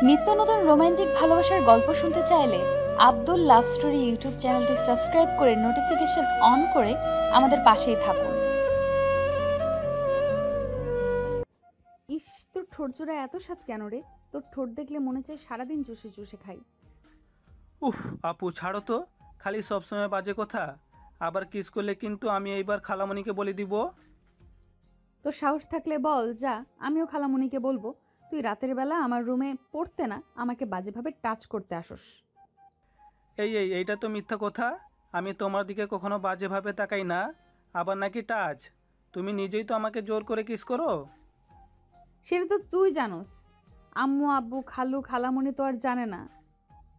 নিত্য নতুন রোমান্টিক ভালোবাসার গল্প শুনতে চাইলে আব্দুল লাভ স্টোরি ইউটিউব চ্যানেলটি সাবস্ক্রাইব করে নোটিফিকেশন অন করে আমাদের পাশেই থাকুন। ইস, তোর ঠোঁট জোড়া এত স্বাদ কেন রে? তোর ঠোঁট দেখলে মনে চায় সারাদিন চুষে চুষে খাই। উফ আপু ছাড়ো তো, খালি সবসময় বাজে কথা। আবার কিস করলে কিন্তু আমি এইবার খালামণিকে বলে দিব। তোর সাহস থাকলে বল, যা, আমিও খালামণিকে বলবো তুই রাতের বেলা আমার রুমে পড়তে না আমাকে বাজেভাবে টাচ করতে আসোস। এইটা তো মিথ্যা কথা। আমি তোমার দিকে কখনো বাজেভাবে তাকাই না। আবার নাকি টাচ? তুমি নিজেই তো আমাকে জোর করে কিস করো। সেটা তো তুই জানোস, আম্মু আব্বু খালু খালামণি তো আর জানে না।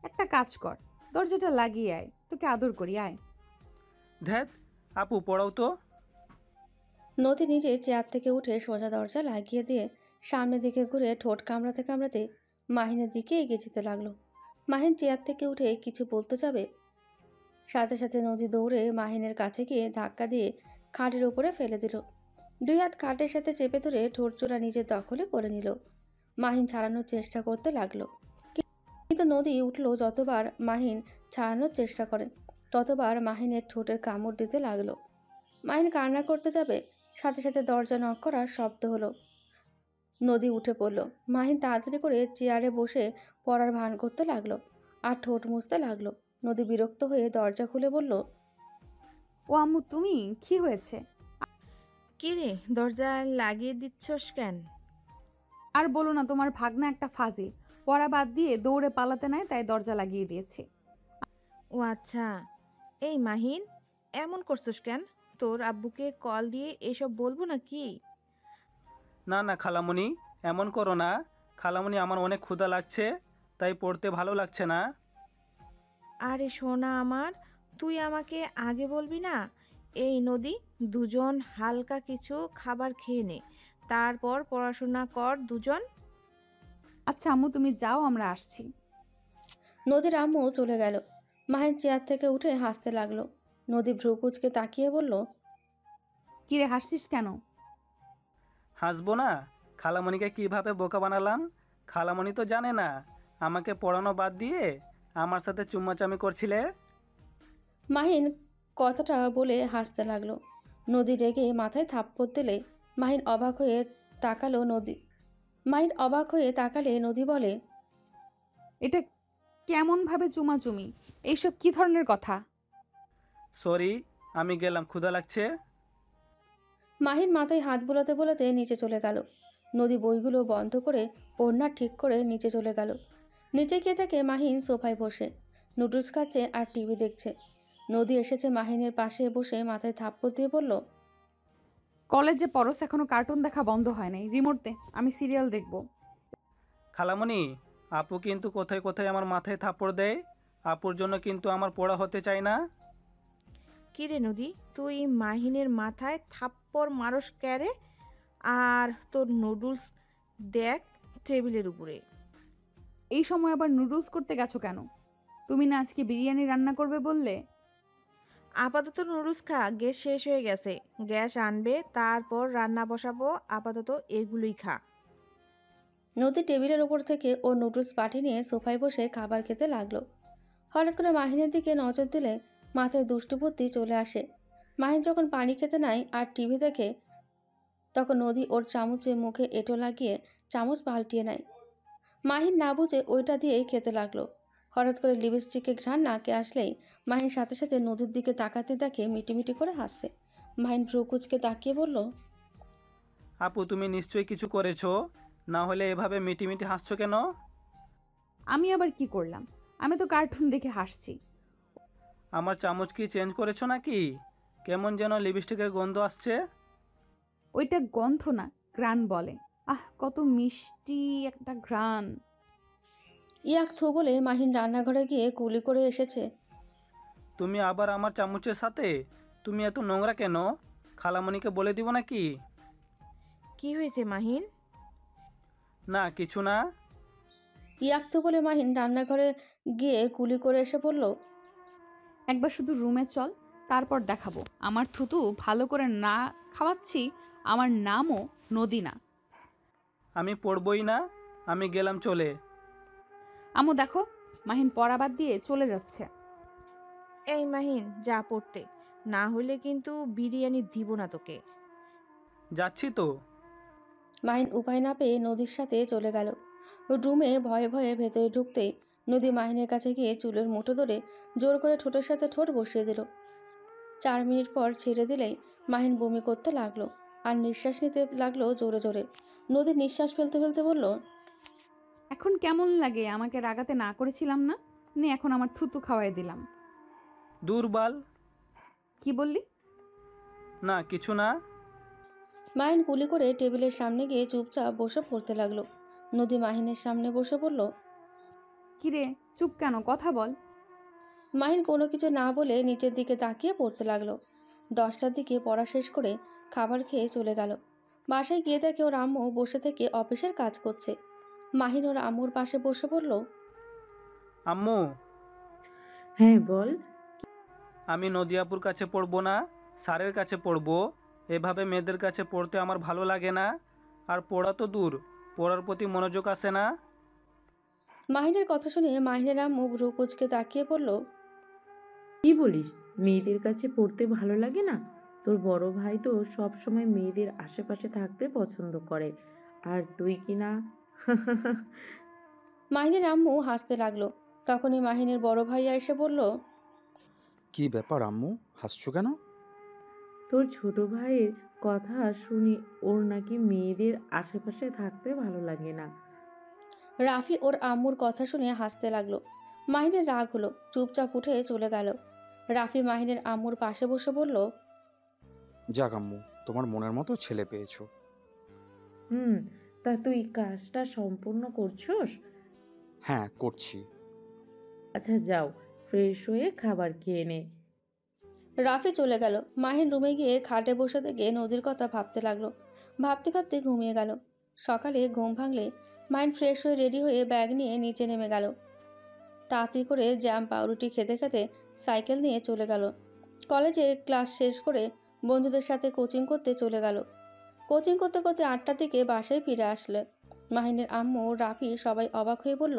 একটা কাজ কর, দরজাটা লাগিয়ে আয়, তোকে আদর করি, আয়। ধ্যাত, আপু পড়াও তো। নদী নিজে চেয়ার থেকে উঠে সোজা দরজা লাগিয়ে দিয়ে সামনের দিকে ঘুরে ঠোঁট কামড়াতে কামড়াতে মাহিনের দিকে এগিয়ে যেতে লাগলো। মাহিন চেয়ার থেকে উঠে কিছু বলতে যাবে, সাথে সাথে নদী দৌড়ে মাহিনের কাছে গিয়ে ধাক্কা দিয়ে খাটের উপরে ফেলে দিল। দুই হাত খাটের সাথে চেপে ধরে ঠোঁট জোড়া নিজের দখলে করে নিল। মাহিন ছাড়ানোর চেষ্টা করতে লাগলো, কিন্তু নদী উঠল। যতবার মাহিন ছাড়ানোর চেষ্টা করে ততবার মাহিনের ঠোঁটের কামড় দিতে লাগলো। মাহিন কান্না করতে যাবে, সাথে সাথে দরজা নক করার শব্দ হলো। নদী উঠে পড়ল। মাহিন তাড়াতাড়ি করে চেয়ারে বসে পড়ার ভান করতে লাগলো আর ঠোঁট মুছতে লাগলো। নদী বিরক্ত হয়ে দরজা খুলে বলল, ও আম্মু, তুমি কি হয়েছে? কি রে, দরজা লাগিয়ে দিচ্ছস কেন? আর বলো না, তোমার ভাগনা একটা ফাজিল, পড়া বাদ দিয়ে দৌড়ে পালাতে নাই, তাই দরজা লাগিয়ে দিয়েছে। ও আচ্ছা। এই মাহিন, এমন করছস কেন? তোর আব্বুকে কল দিয়ে এসব বলবো নাকি? না না খালামণি, এমন করো না। খালামণি, আমার অনেক ক্ষুধা লাগছে, তাই পড়তে ভালো লাগছে না। আরে সোনা আমার, তুই আমাকে আগে বলবি না? এই নদী, দুজন হালকা কিছু খাবার খেয়ে নে, তারপর পড়াশোনা কর দুজন। আচ্ছা আম্মু, তুমি যাও, আমরা আসছি। নদীর আম্মু চলে গেল। মাহিন চেয়ার থেকে উঠে হাসতে লাগলো। নদী ভ্রু কুঁচকে তাকিয়ে বলল, কিরে, হাসছিস কেন? হাসবো না? খালামণিকে কিভাবে বোকা বানালাম। খালামণি তো জানে না আমাকে পড়ানো বাদ দিয়ে আমার সাথে চুম্মাচামি করছিলে। মাহিন কথাটা বলে হাসতে লাগলো। নদী রেগে মাথায় থাপ্পড় দিলে মাহিন অবাক হয়ে তাকালো। নদী বলে, এটা কেমন ভাবে চুমাচুমি? এইসব কি ধরনের কথা? সরি, আমি গেলাম, ক্ষুধা লাগছে। মাহিন মাথায় হাত বোলাতে বোলাতে নিচে চলে গেল। নদী বইগুলো বন্ধ করে ওড়না ঠিক করে নিচে চলে গেল। নিচে গিয়ে দেখে মাহিন সোফায় বসে নুডলস খাচ্ছে আর টিভি দেখছে। নদী এসেছে মাহিনের পাশে বসে মাথায় থাপ্পড় দিয়ে বলল, কলেজে পড়স, এখনো কার্টুন দেখা বন্ধ হয় নাই, রিমোট দে, আমি সিরিয়াল দেখব। খালামণি, আপু কিন্তু কোথায় কোথায় আমার মাথায় থাপ্পড় দেয়। আপুর জন্য কিন্তু আমার পড়া হতে চায় না। কি রে নদী, তুই মাহিনের মাথায় থাপ্পড় মারস ক্যারে? আর তোর নুডলস দেখ টেবিলের উপরে। এই সময় আবার নুডলস করতে গেছো কেন? তুমি না আজকে বিরিয়ানি রান্না করবে বললে? আপাতত নুডলস খা, গ্যাস শেষ হয়ে গেছে। গ্যাস আনবে, তারপর রান্না বসাবো। আপাতত এগুলোই খা। নদী টেবিলের ওপর থেকে ও নুডলস বাটি নিয়ে সোফায় বসে খাবার খেতে লাগলো। হঠাৎ করে মাহিনের দিকে নজর দিলে মাথায় দুষ্টু বুদ্ধি চলে আসে। মাহিন যখন পানি খেতে নেয় আর টিভি দেখে, তখন নদী ওর চামচে মুখে এঁটো লাগিয়ে চামচ পাল্টিয়ে নেয়। মাহিন না বুঝে ওইটা দিয়েই খেতে লাগলো। হঠাৎ করে লিপস্টিকের ঘ্রাণ নাকে আসলেই মাহিন সাথে সাথে নদীর দিকে তাকাতে দেখে মিটিমিটি করে হাসছে। মাহিন ভ্রু কুঁচকে তাকিয়ে বলল, আপু, তুমি নিশ্চয়ই কিছু করেছো, না হলে এভাবে মিটিমিটি হাসছো কেন? আমি আবার কি করলাম? আমি তো কার্টুন দেখে হাসছি। আমার চামচ কি চেঞ্জ করেছো নাকি? কেমন যেন লিপস্টিকের গন্ধ আসছে। ওইটা গন্ধ না, ঘ্রাণ বলে। আহ, কত মিষ্টি একটা ঘ্রাণ। ইয়াক থু বলে মাহিন রান্নাঘরে গিয়ে কুলি করে এসেছে। তুমি আবার আমার চামচের সাথে? তুমি এত নোংরা কেন? খালামণিকে বলে দিব নাকি? কি হয়েছে মাহিন? না, কিছু না। ইয়াক থু বলে মাহিন রান্নাঘরে গিয়ে কুলি করে এসে বলল, একবার শুধু রুমে চল, তারপর দেখাবো আমার থুতু ভালো করে না খাওয়াচ্ছি। আমার নামও নদী না। আমি পড়বই না, আমি গেলাম চলে। আম্মু দেখো, মাহিন পড়া বাদ দিয়ে চলে যাচ্ছে। এই মাহিন, যা পড়তে, না হলে কিন্তু বিরিয়ানি দিব না তোকে। যাচ্ছি তো। মাহিন উপায় না পেয়ে নদীর সাথে চলে গেল। রুমে ভয়ে ভয়ে ভেতরে ঢুকতেই নদী মাহিনের কাছে গিয়ে চুলের মুঠো ধরে জোর করে ঠোঁটের সাথে ঠোঁট বসিয়ে দিল। 4 মিনিট পর ছেড়ে দিলেই মাহিন বমি করতে লাগলো আর নিঃশ্বাস নিতে লাগলো জোরে জোরে। নদী নিঃশ্বাস ফেলতে ফেলতে বলল, এখন কেমন লাগে? আমাকে রাগাতে না করেছিলাম না? নে এখন আমার থুতু খাওয়াই দিলাম। দুর্বল। কি বললি? না কিছু না। মাহিন গুলি করে টেবিলের সামনে গিয়ে চুপচাপ বসে পড়তে লাগলো। নদী মাহিনের সামনে বসে পড়ল। কিরে চুপ কেন? কথা বল। মাহিন কোনো কিছু না বলে নিচের দিকে তাকিয়ে পড়তে লাগলো। 10টার দিকে পড়া শেষ করে খাবার খেয়ে চলে গেল। বাসায় গিয়ে দেখে ওর আম্মু বসে থেকে অফিসের কাজ করছে। মাহিন ওর আম্মুর পাশে বসে পড়ল। আম্মু, হ্যাঁ বল। আমি নদিয়াপুর কাছে পড়বো না, স্যারের কাছে পড়বো। এভাবে মেয়েদের কাছে পড়তে আমার ভালো লাগে না। আর পড়া তো দূর, পড়ার প্রতি মনোযোগ আসে না। মাহিনের কথা শুনে মাহিনের আম্মু ভ্রু কুঁচকে তাকিয়ে পড়ল। কি বলিস? মেয়েদের কাছে পড়তে ভালো লাগে না? তোর বড় ভাই তো সব সময় মেয়েদের আশেপাশে থাকতে পছন্দ করে, আর তুই কি না? মাহিনের আম্মু হাসতে লাগলো। তখনই মাহিনের বড় ভাইয়া এসে বলল, কি ব্যাপার আম্মু, হাসছো কেন? তোর ছোট ভাইয়ের কথা শুনি ওর নাকি মেয়েদের আশেপাশে থাকতে ভালো লাগে না। রাফি ওর আম্মুর কথা শুনে হাসতে লাগলো। মাহিনের রাগ হলো, চুপচাপ উঠে চলে গেল। রাফি মাহিনের আম্মুর পাশে বসে বলল, যাক আম্মু, তোমার মনের মতো ছেলে পেয়েছো। হুম, তা তুই কাজটা সম্পূর্ণ করছস? হ্যাঁ করছি। আচ্ছা যাও, ফ্রেশ হয়ে খাবার খেয়ে নে। রাফি চলে গেল। মাহিন রুমে গিয়ে খাটে বসে থেকে নদীর কথা ভাবতে লাগলো। ভাবতে ভাবতে ঘুমিয়ে গেল। সকালে ঘুম ভাঙলে মাহিন ফ্রেশ হয়ে রেডি হয়ে ব্যাগ নিয়ে নিচে নেমে গেল। তাড়াতাড়ি করে জ্যাম পাউরুটি খেতে খেতে সাইকেল নিয়ে চলে গেল। কলেজের ক্লাস শেষ করে বন্ধুদের সাথে কোচিং করতে চলে গেল। কোচিং করতে করতে 8টার দিকে বাসায় ফিরে আসলে মাহিনের আম্মু, রাফি সবাই অবাক হয়ে বলল,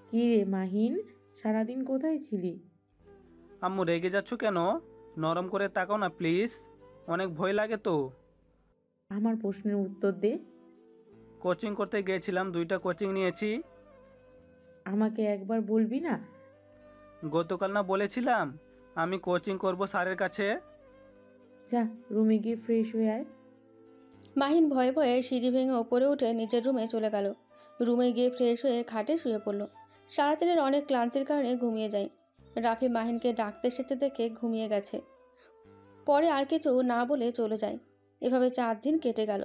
কি রে মাহিন, সারাদিন কোথায় ছিলি? আম্মু রেগে যাচ্ছ কেন? নরম করে তাকাও না প্লিজ, অনেক ভয় লাগে তো। আমার প্রশ্নের উত্তর দে। কোচিং করতে গিয়েছিলাম, 2টা কোচিং নিয়েছি। আমাকে একবার বলবি না? গতকাল না বলেছিলাম আমি কোচিং করব স্যারের কাছে? যা রুমে গিয়ে ফ্রেশ হয়ে আয়। মাহিন ভয়ে ভয়ে সিঁড়ি ভেঙে ওপরে উঠে নিজের রুমে চলে গেল। রুমে গিয়ে ফ্রেশ হয়ে খাটে শুয়ে পড়ল। সারাদিনের অনেক ক্লান্তির কারণে ঘুমিয়ে যায়। রাফি মাহিনকে ডাকতে এসেছে দেখে ঘুমিয়ে গেছে। পরে আর কিছু না বলে চলে যায়। এভাবে 4 দিন কেটে গেল।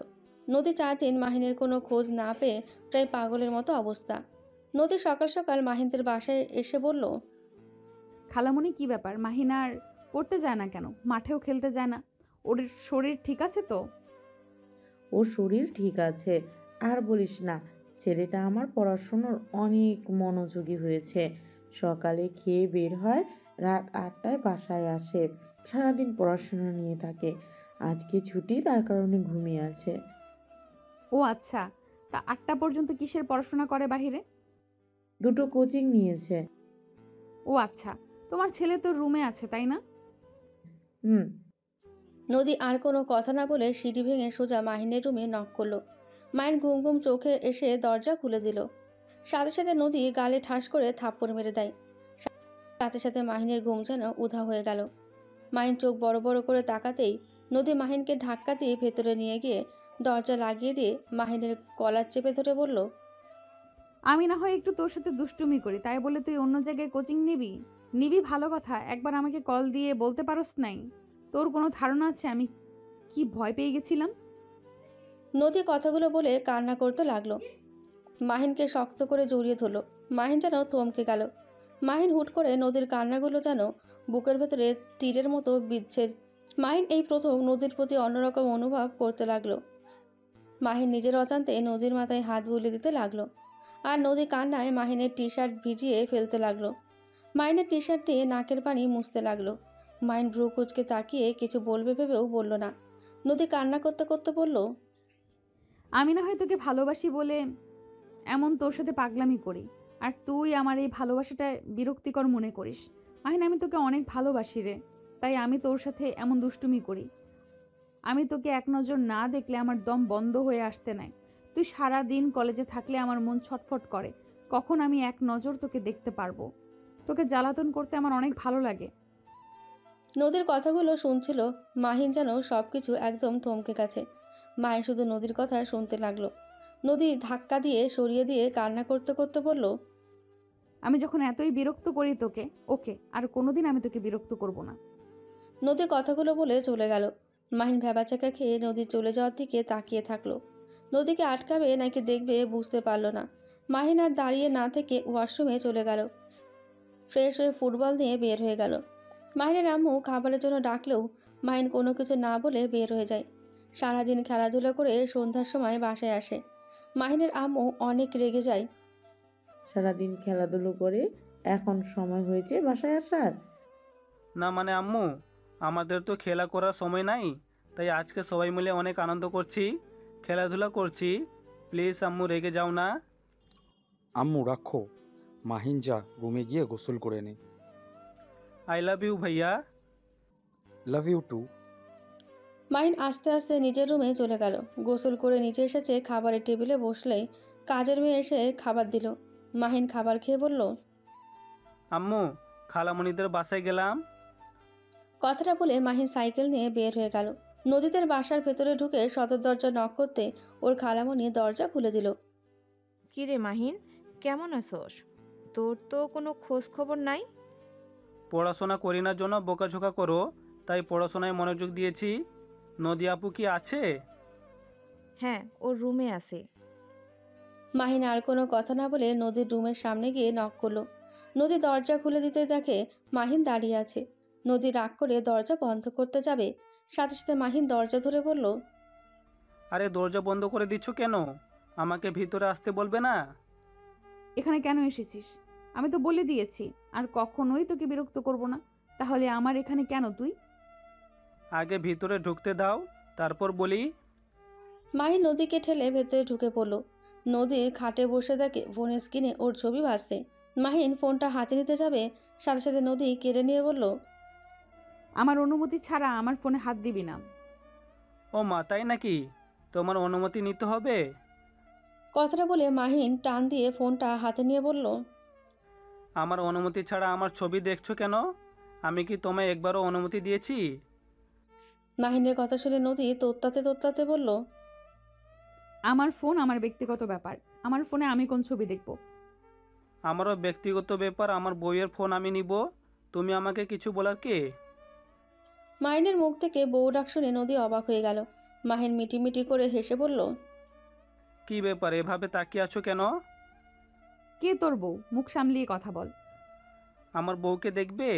নদী 4 দিন মাহিনের কোনো খোঁজ না পেয়ে প্রায় পাগলের মতো অবস্থা। নদী সকাল সকাল মাহিনদের বাসায় এসে বলল, খালামণি কি ব্যাপার? মাহিন আর পড়তে যায় না কেন? মাঠেও খেলতে যায় না? ওর শরীর ঠিক আছে তো? ওর শরীর ঠিক আছে, আর বলিস না। ছেলেটা আমার পড়াশুনোর অনেক মনোযোগী হয়েছে। সকালে খেয়ে বের হয়, রাত 8টায় বাসায় আসে। সারাদিন পড়াশোনা নিয়ে থাকে। আজকে ছুটি, তার কারণে ঘুমিয়ে আছে। ও আচ্ছা, তা 8টা পর্যন্ত কিসের পড়াশোনা করে বাহিরে? 2টো কোচিং নিয়েছে। ও আচ্ছা, তোমার ছেলে তো রুমে আছে তাই না? হুম। নদী আর কোনো কথা না বলে সিঁড়ি ভেঙে সোজা মাহিনের রুমে নক করলো। মাহিন ঘুম ঘুম চোখে এসে দরজা খুলে দিল। সাথে সাথে নদী গালে ঠাস করে থাপ্পড় মেরে দেয়। সাথে সাথে মাহিনের ঘুম যেন উধাও হয়ে গেল। মাহিন চোখ বড় বড় করে তাকাতেই নদী মাহিনকে ধাক্কা দিয়ে ভেতরে নিয়ে গিয়ে দরজা লাগিয়ে দিয়ে মাহিনের কলার চেপে ধরে বলল, আমি না হয় একটু তোর সাথে দুষ্টুমি করি, তাই বলে তুই অন্য জায়গায় কোচিং নিবি? নিবি ভালো কথা, একবার আমাকে কল দিয়ে বলতে পারোস নাই? তোর কোনো ধারণা আছে আমি কি ভয় পেয়ে গেছিলাম? নদী কথাগুলো বলে কান্না করতে লাগলো। মাহিনকে শক্ত করে জড়িয়ে ধরল। মাহিন যেন থমকে গেল। মাহিন হুট করে নদীর কান্নাগুলো যেন বুকের ভেতরে তীরের মতো বিচ্ছে। মাহিন এই প্রথম নদীর প্রতি অন্যরকম অনুভব করতে লাগলো। মাহিন নিজের অজান্তে নদীর মাথায় হাত বুলিয়ে দিতে লাগলো। আর নদী কান্নায় মাহিনের টি শার্ট ভিজিয়ে ফেলতে লাগলো। মাহিনের টি শার্ট দিয়ে নাকের পানি মুছতে লাগলো। মাহিন ভ্রু কুঁচকে তাকিয়ে কিছু বলবে ভেবেও বলল না। নদী কান্না করতে করতে বলল, আমি না হয় তোকে ভালোবাসি বলে এমন তোর সাথে পাগলামি করি, আর তুই আমার এই ভালোবাসাটা বিরক্তিকর মনে করিস। মাহিন, আমি তোকে অনেক ভালোবাসি রে, তাই আমি তোর সাথে এমন দুষ্টুমি করি। আমি তোকে এক নজর না দেখলে আমার দম বন্ধ হয়ে আসতে নাই। তুই সারা দিন কলেজে থাকলে আমার মন ছটফট করে, কখন আমি এক নজর তোকে দেখতে পারবো। তোকে জ্বালাতন করতে আমার অনেক ভালো লাগে। নদীর কথাগুলো শুনছিল। মাহিন যেন সব কিছু একদম থমকে গেছে। মাহিন শুধু নদীর কথা শুনতে লাগলো। নদী ধাক্কা দিয়ে সরিয়ে দিয়ে কান্না করতে করতে বলল, আমি যখন এতই বিরক্ত করি তোকে, ওকে, আর কোনোদিন আমি তোকে বিরক্ত করব না। নদী কথাগুলো বলে চলে গেল। মাহিন ভ্যাবাচাকা খেয়ে নদী চলে যাওয়ার দিকে তাকিয়ে থাকলো। নদীকে আটকাবে নাকি দেখবে বুঝতে পারল না। মাহিন আর দাঁড়িয়ে না থেকে ওয়াশরুমে চলে গেল। ফ্রেশ হয়ে ফুটবল নিয়ে বের হয়ে গেল। মাহিনের আম্মু খাবারের জন্য ডাকলেও মাহিন কোনো কিছু না বলে বের হয়ে যায়। সারাদিন খেলাধুলা করে সন্ধ্যার সময় বাসায় আসে। মাহিনের আম্মু অনেক রেগে যায়। সারাদিন খেলাধুলো করে এখন সময় হয়েছে বাসায় আসার? না মানে আম্মু, আমাদের তো খেলা করার সময় নাই, তাই আজকে সবাই মিলে অনেক আনন্দ করছি, খেলাধুলা করছি। প্লিজ আম্মু রেগে যাও না। আম্মু রাখো, মাহিন যা রুমে গিয়ে গোসল করে নে। আই লাভ ইউ ভাইয়া। Love you two. মাহিন আস্তে আস্তে নিজের রুমে চলে গেল। গোসল করে নিচে এসেছে, খাবারের টেবিলে বসলেই কাজের মেয়ে এসে খাবার দিল। মাহিন খাবার খেয়ে বলল, আম্মু, খালামণিদের বাসায় গেলাম। কথাটা বলে মাহিন সাইকেল নিয়ে বের হয়ে গেল। নদীদের বাসার ভেতরে ঢুকে সদর দরজা নক করতে ওর খালামণি দরজা খুলে দিল। কিরে মাহিন, কেমন আছোস? তোর তো কোনো খোঁজ খবর নাই। পড়াশোনা করি না জন্য বোকাঝোকা করো, তাই পড়াশোনায় মনোযোগ দিয়েছি। নদী আপু কি আছে? হ্যাঁ, ওর রুমে আছে। মাহিন আর কোনো কথা না বলে নদীর রুমের সামনে গিয়ে নক করলো। নদী দরজা খুলে দিতে দেখে মাহিন দাঁড়িয়ে আছে। নদী রাগ করে দরজা বন্ধ করতে যাবে, সাথে সাথে মাহিন দরজা ধরে বলল, আরে দরজা বন্ধ করে দিচ্ছ কেন? আমাকে ভিতরে আসতে বলবে না? এখানে কেন এসেছিস? আমি তো বলে দিয়েছি আর কখনোই তোকে বিরক্ত করব না। তাহলে আমার এখানে কেন তুই? আগে ভিতরে ঢুকতে দাও, তারপর বলি। মাহিন নদীকে ঠেলে ভেতরে ঢুকে পড়ল। নদীর খাটে বসে দেখে ফোনের স্ক্রিনে ওর ছবি ভাসছে। মাহিন ফোনটা হাতে নিতে যাবে, সাথে সাথে নদী কেড়ে নিয়ে বলল, আমার অনুমতি ছাড়া আমার ফোনে হাত দিবি না। ও মা, তাই নাকি? তোমার অনুমতি নিতে হবে? কথাটা বলে মাহিন টান দিয়ে ফোনটা হাতে নিয়ে বলল, আমার অনুমতি ছাড়া আমার ছবি দেখছো কেন? আমি কি তোমায় একবারও অনুমতি দিয়েছি? মাহিনের কথা শুনে নদী তোত্তাতে তোত্তাতে বলল, আমার ফোন আমার ব্যক্তিগত ব্যাপার। আমার ফোনে আমি কোন ছবি দেখব? আমারও ব্যক্তিগত ব্যাপার, আমার বইয়ের ফোন আমি নিব। তুমি আমাকে কিছু বলার কে? মাহিনের মুখ থেকে বউ ডাক শুনে নদী অবাক হয়ে গেল। মাহিন মিটিমিটি করে হেসে বলল, কি ব্যাপার, এভাবে তাকিয়ে আছো কেন? কে তোর বউ? মুখ সামলিয়ে কথা বল। আমার বউকে দেখবে?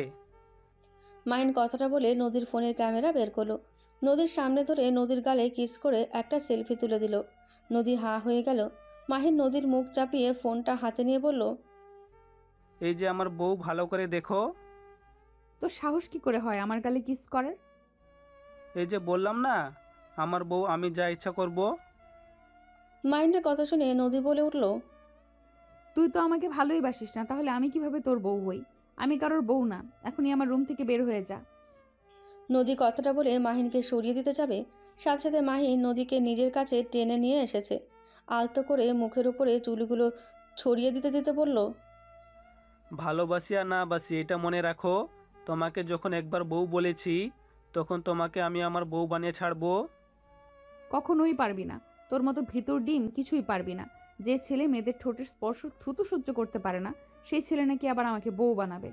মাহিন কথাটা বলে নদীর ফোনের ক্যামেরা বের করলো। নদীর সামনে ধরে নদীর গালে কিস করে একটা সেলফি তুলে দিল। নদী হা হয়ে গেল। মাহিন নদীর মুখ চাপিয়ে ফোনটা হাতে নিয়ে বলল, এই যে আমার বউ, ভালো করে দেখো। তোর সাহস কি করে হয় আমার গালে কিস করার? এই যে বললাম না, আমার বউ, আমি যা ইচ্ছা করব। মাহিনের কথা শুনে নদী বলে উঠল, তুই তো আমাকে ভালোই বাসিস না, তাহলে আমি কিভাবে তোর বউ হই? আমি কারোর বউ না। এখনই আমার রুম থেকে বের হয়ে যা। নদী কথাটা বলে মাহিনকে সরিয়ে দিতে যাবে, সাথে সাথে মাহিন নদীকে নিজের কাছে টেনে নিয়ে এসেছে। আলতো করে মুখের উপরে চুলগুলো ছড়িয়ে দিতে দিতে বলল, ভালোবাসি আর না বাসি এটা মনে রাখো। তোমাকে যখন একবার বউ বলেছি, তখন তোমাকে আমি আমার বউ বানিয়ে ছাড়বো। কখনোই পারবি না। তোর মতো ভিতর ডিম কিছুই পারবি না। যে ছেলে মেয়েদের ঠোঁটের স্পর্শ থুতু সহ্য করতে পারে না, সেই ছেলে নাকি আবার আমাকে বউ বানাবে।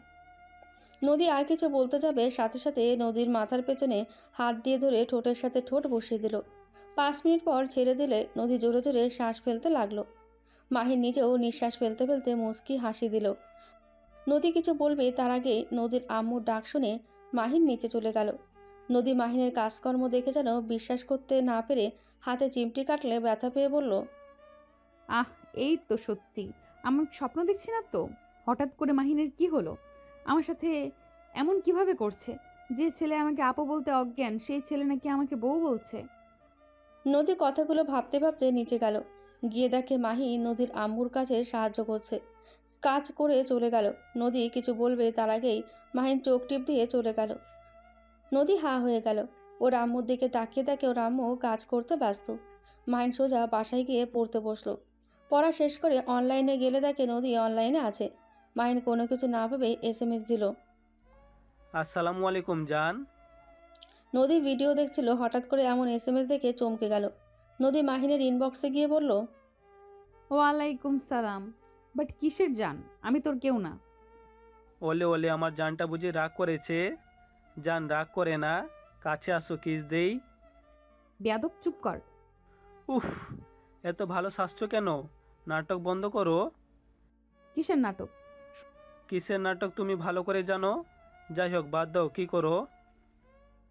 নদী আর কিছু বলতে যাবে, সাথে সাথে নদীর মাথার পেছনে হাত দিয়ে ধরে ঠোঁটের সাথে ঠোঁট বসিয়ে দিল। 5 মিনিট পর ছেড়ে দিলে নদী জোরে জোরে শ্বাস ফেলতে লাগলো। মাহিন নিজেও নিঃশ্বাস ফেলতে ফেলতে মুচকি হাসি দিল। নদী কিছু বলবে তার আগে নদীর আম্মুর ডাক শুনে মাহিন নিচে চলে গেল। নদী মাহিনের কাজকর্ম দেখে যেন বিশ্বাস করতে না পেরে হাতে চিমটি কাটলে ব্যথা পেয়ে বলল, আহ, এই তো সত্যি। আমার স্বপ্ন দেখছি না তো? হঠাৎ করে মাহিনের কি হলো? আমার সাথে এমন কিভাবে করছে? যে ছেলে আমাকে আপু বলতে অজ্ঞান, সেই ছেলে নাকি আমাকে বউ বলছে। নদী কথাগুলো ভাবতে ভাবতে নিচে গেল। গিয়ে দেখে মাহি নদীর আম্মুর কাছে সাহায্য করছে। কাজ করে চলে গেল। নদী কিছু বলবে তার আগেই মাহিন চোখ টিপ দিয়ে চলে গেল। নদী হা হয়ে গেল। ওর আম্মুর দিকে তাকিয়ে দেখে ওর আম্মু কাজ করতে ব্যস্ত। মাহিন সোজা বাসায় গিয়ে পড়তে বসলো। পড়া শেষ করে অনলাইনে গেলে দেখে নদী অনলাইনে আছে। মাহিন কোনো কিছু না ভেবে SMS দিল। আসসালামু আলাইকুম জান। নদী ভিডিও দেখছিল, হঠাৎ করে এমন SMS দেখে চমকে গেল। নদী মাহিনের ইনবক্সে গিয়ে বলল, ওয়ালাইকুম সালাম। বাট কিসের জান? আমি তোর কেউ না। ওলে ওলে আমার জানটা বুঝি রাগ করেছে? জান রাগ করে না, কাছে আসো কিস দেই। বেয়াদব, চুপ কর। উফ, এত ভালো শাসছো কেন? নাটক বন্ধ করো। কিসের নাটক? কিসের নাটক তুমি ভালো করে জানো। যাই হোক বাদ দাও, কি করো?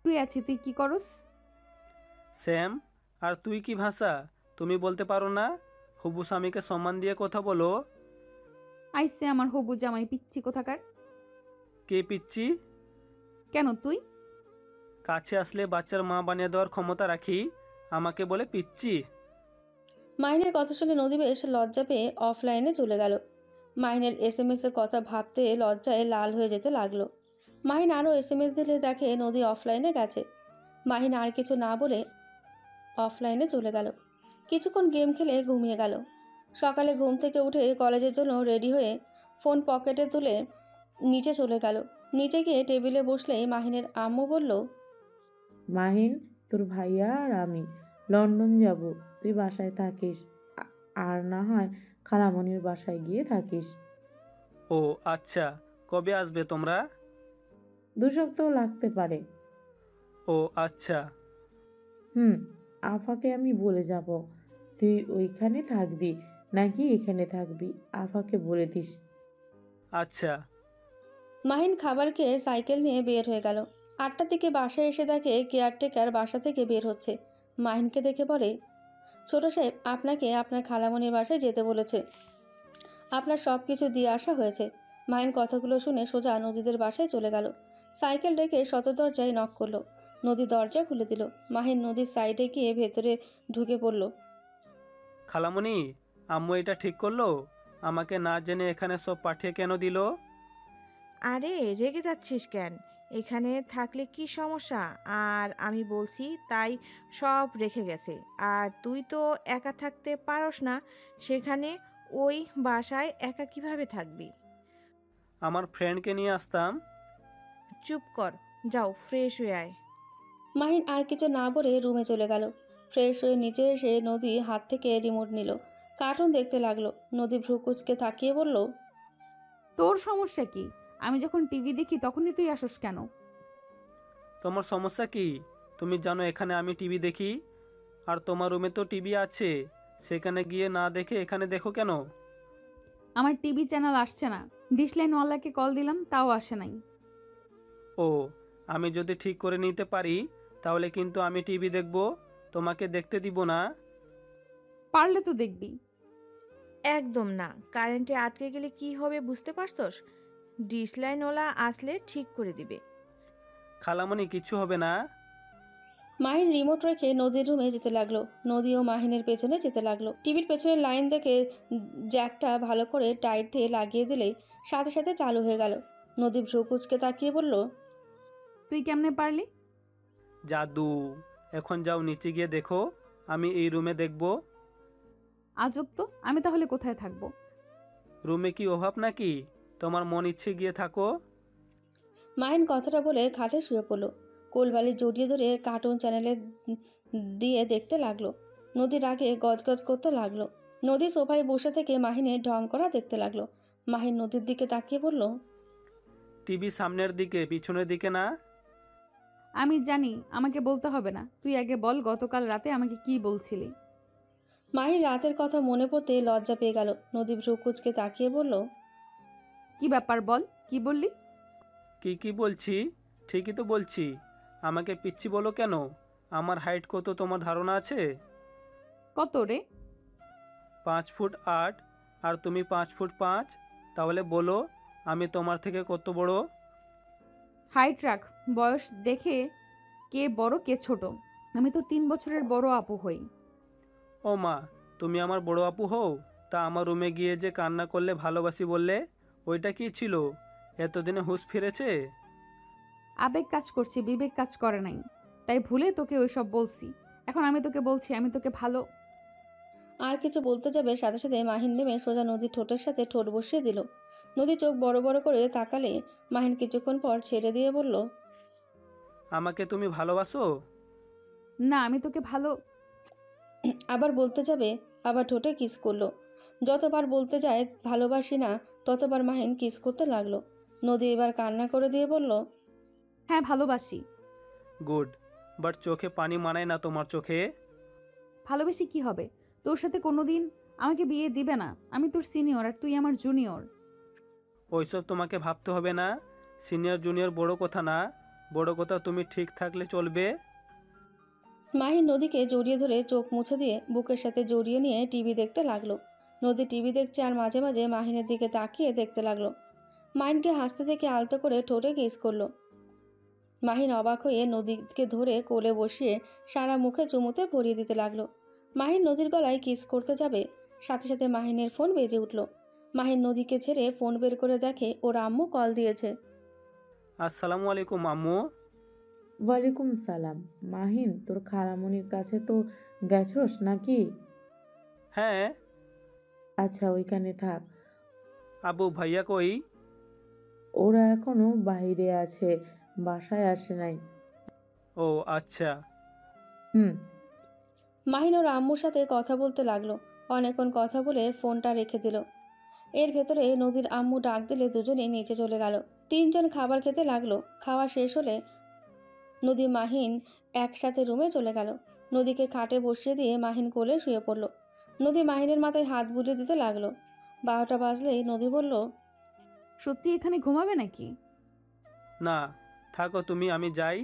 তুই আছি, তুই কি করস? স্যাম, আর তুই কি ভাষা? তুমি বলতে পারো না? হবু স্বামীকে সম্মান দিয়ে কথা বলো। আইসে আমার হবু জামাই পিচ্ছি কোথাকার। কে পিচ্ছি? কেন তুই? কাছে আসলে বাচ্চার মা বানিয়ে দেওয়ার ক্ষমতা রাখি, আমাকে বলে পিচ্ছি? মাহিনের কথা শুনে নদী বেশ লজ্জা পেয়ে অফলাইনে চলে গেল। মাহিনের SMS এর কথা ভাবতে লজ্জায় লাল হয়ে যেতে লাগলো। মাহিন আরও SMS দিলে দেখে নদী অফলাইনে গেছে। মাহিন আর কিছু না বলে অফলাইনে চলে গেল। কিছুক্ষণ গেম খেলে ঘুমিয়ে গেল। সকালে ঘুম থেকে উঠে কলেজের জন্য রেডি হয়ে ফোন পকেটে তুলে নিচে চলে গেল। নিচে গিয়ে টেবিলে বসলেই মাহিনের আম্মু বলল, মাহিন, তোর ভাইয়া আর আমি লন্ডন যাব, তুই বাসায় থাকিস। আর না হয় খালামণির বাসায় গিয়ে থাকিস। ও আচ্ছা, কবে আসবে তোমরা? 2 সপ্তাহ লাগতে পারে। ও আচ্ছা। আফাকে আমি বলে যাব, তুই ওইখানে থাকবি নাকি এখানে থাকবি, আফাকে বলে দিস। আচ্ছা। মাহিন খাবার খেয়ে সাইকেল নিয়ে বের হয়ে গেল। 8টার দিকে বাসায় এসে দেখে কেয়ারটেকার বাসা থেকে বের হচ্ছে। মাহিনকে দেখে বলে, ছোট সাহেব আপনাকে আপনার খালামণির বাসায় যেতে বলেছে, আপনার সব কিছু দিয়ে আসা হয়েছে। মাহিন কথাগুলো শুনে সোজা নদীদের বাসায় চলে গেল। সাইকেল রেখে শত দরজায় নক করলো। নদী দরজা খুলে দিল। মাহিন নদীর সাইডে গিয়ে ভেতরে ঢুকে পড়ল। খালামণি, আম্মু এটা ঠিক করলো? আমাকে না জেনে এখানে সব পাঠিয়ে কেন দিল? আরে রেগে যাচ্ছিস কেন? এখানে থাকলে কি সমস্যা? আর আমি বলছি তাই সব রেখে গেছে। আর তুই তো একা থাকতে পারস না, সেখানে ওই বাসায় একা কিভাবে থাকবি? আমার ফ্রেন্ডকে নিয়ে আসতাম। চুপ কর, যাও ফ্রেশ হয়ে আয়। মাহিন আর কিছু না বলে রুমে চলে গেল। ফ্রেশ হয়ে নিচে এসে নদী হাত থেকে রিমোট নিল। কার্টুন দেখতে লাগলো। নদী ভ্রুকুচকে তাকিয়ে বলল, তোর সমস্যা কি? আমি যখন টিভি দেখি তখনই তুই আসস কেন? তোমার সমস্যা কি? তুমি জানো এখানে আমি টিভি দেখি, আর তোমার রুমে তো টিভি আছে, সেখানে গিয়ে না দেখে এখানে দেখো কেন? আমার টিভি চ্যানেল আসছে না। ডিশলাইনওয়ালাকে কল দিলাম, তাও আসে নাই। ও, আমি যদি ঠিক করে নিতে পারি তাহলে কিন্তু আমি টিভি দেখব, তোমাকে দেখতে দিব না। পারলে তো দেখবি। একদম না, কারেন্টে আটকে গেলে কি হবে বুঝতে পারছস? ডিশলাইনওয়ালা আসলে ঠিক করে দিবে। খালামণি, কিছু হবে না। মাহিন রিমোট রেখে নদীর রুমে যেতে লাগলো। নদী ও মাহিনের পেছনে যেতে লাগলো। টিভির পেছনের লাইন দেখে জ্যাকটা ভালো করে টাইট দিয়ে লাগিয়ে দিলেই সাথে সাথে চালু হয়ে গেল। নদী ভ্রুকুচকে তাকিয়ে বলল, তুই কেমনে পারলি? জাদু। এখন যাও নিচে গিয়ে দেখো, আমি এই রুমে দেখব। আজব তো, আমি তাহলে কোথায় থাকবো? রুমে কি অভাব নাকি? তোমার মন ইচ্ছে গিয়ে থাকো। মাহিন কথাটা বলে খাটে শুয়ে পড়ল। কোলবালি জড়িয়ে ধরে কার্টুন চ্যানেলে দিয়ে দেখতে লাগলো। নদীর আগে গজগজ করতে লাগলো। নদী সোফায় বসে থেকে মাহিনের ঢং করা দেখতে লাগলো। মাহিন নদীর দিকে তাকিয়ে বলল, টিভি সামনের দিকে, পিছনের দিকে না। আমি জানি, আমাকে বলতে হবে না। তুই আগে বল, গতকাল রাতে আমাকে কি বলছিলি? মাহিন রাতের কথা মনে পড়তে লজ্জা পেয়ে গেল। নদী ভ্রুকুচকে তাকিয়ে বলল, কি ব্যাপার বল, কি বললি? কি বলছি? ঠিকই তো বলছি। আমাকে পিচ্ছি বলো কেন? আমার হাইট কত তোমার ধারণা আছে? কত রে? 5 ফুট 8, আর তুমি 5 ফুট 5। তাহলে বলো আমি তোমার থেকে কত বড়? হাইট রাখ, বয়স দেখে কে বড় কে ছোট। আমি তো 3 বছরের বড় আপু হই। ও মা, তুমি আমার বড় আপু হও? তা আমার রুমে গিয়ে যে কান্না করলে ভালোবাসি বললে, ওইটা কি ছিল? এতদিনে হুঁশ ফিরেছে? আবেগ কাজ করছে, বিবেক কাজ করে নাই, তাই ভুলে তোকে ওইসব বলছি। এখন আমি তোকে বলছি আমি তোকে ভালো। আর কিছু বলতে যাবে সাথে সাথে মাহিন নেমে সোজা নদীর ঠোঁটের সাথে ঠোঁট বসিয়ে দিল। নদী চোখ বড় বড় করে তাকালে মাহিন কিছুক্ষণ পর ছেড়ে দিয়ে বলল, আমাকে তুমি ভালোবাসো? না, আমি তোকে ভালো। আবার বলতে যাবে, আবার ঠোঁটে কিস করলো। যতবার বলতে যায় ভালোবাসি না, ততবার মাহিন কিস করতে লাগলো। নদী এবার কান্না করে দিয়ে বলল, হ্যাঁ ভালোবাসি। গুড, বাট চোখে পানি মানায় না তোমার চোখে। ভালোবেসে কি হবে? তোর সাথে কোনোদিন আমাকে বিয়ে দিবে না। আমি তোর সিনিয়র আর তুই আমার জুনিয়র। ওইসব তোমাকে ভাবতে হবে না। সিনিয়র জুনিয়র বড় কথা না, বড় কথা তুমি ঠিক থাকলে চলবে। মাহিন নদীকে জড়িয়ে ধরে চোখ মুছে দিয়ে বুকের সাথে জড়িয়ে নিয়ে টিভি দেখতে লাগলো। নদী টিভি দেখছে আর মাঝে মাঝে মাহিনের দিকে তাকিয়ে দেখতে লাগলো। মাহিনকে হাসতে দেখে আলতো করে ঠোঁটে কিস করলো। মাহিন অবাক হয়ে নদীকে ধরে কোলে বসিয়ে সারা মুখে চুমুতে ভরিয়ে দিতে লাগলো। মাহিন নদীর গলায় কিস করতে যাবে, সাথে সাথে মাহিনের ফোন বেজে উঠল। মাহিন নদীকে ছেড়ে ফোন বের করে দেখে ওর আম্মু কল দিয়েছে। আসসালামু আলাইকুম আম্মু। ওয়ালাইকুম সালাম। মাহিন, তোর খালামণির কাছে তো গেছস নাকি? হ্যাঁ। আচ্ছা, ওইখানে থাক। আবু ভাইয়া কই? ওরা এখনো বাইরে আছে, বাসায় আসে নাই। ও আচ্ছা। হুম। মাহিন ওর আম্মুর সাথে কথা বলতে লাগলো। অনেকক্ষণ কথা বলে ফোনটা রেখে দিল। এর ভেতরে নদীর আম্মু ডাক দিলে দুজনেই নিচে চলে গেল। তিনজন খাবার খেতে লাগলো। খাওয়া শেষ হলে নদী মাহিন একসাথে রুমে চলে গেল। নদীকে খাটে বসিয়ে দিয়ে মাহিন কোলে শুয়ে পড়ল। নদী মাহিনের মাথায় হাত বুলিয়ে দিতে লাগলো। 12টা বাজলেই নদী বলল, সত্যি এখানে ঘুমাবে নাকি? না, থাকো তুমি, আমি যাই।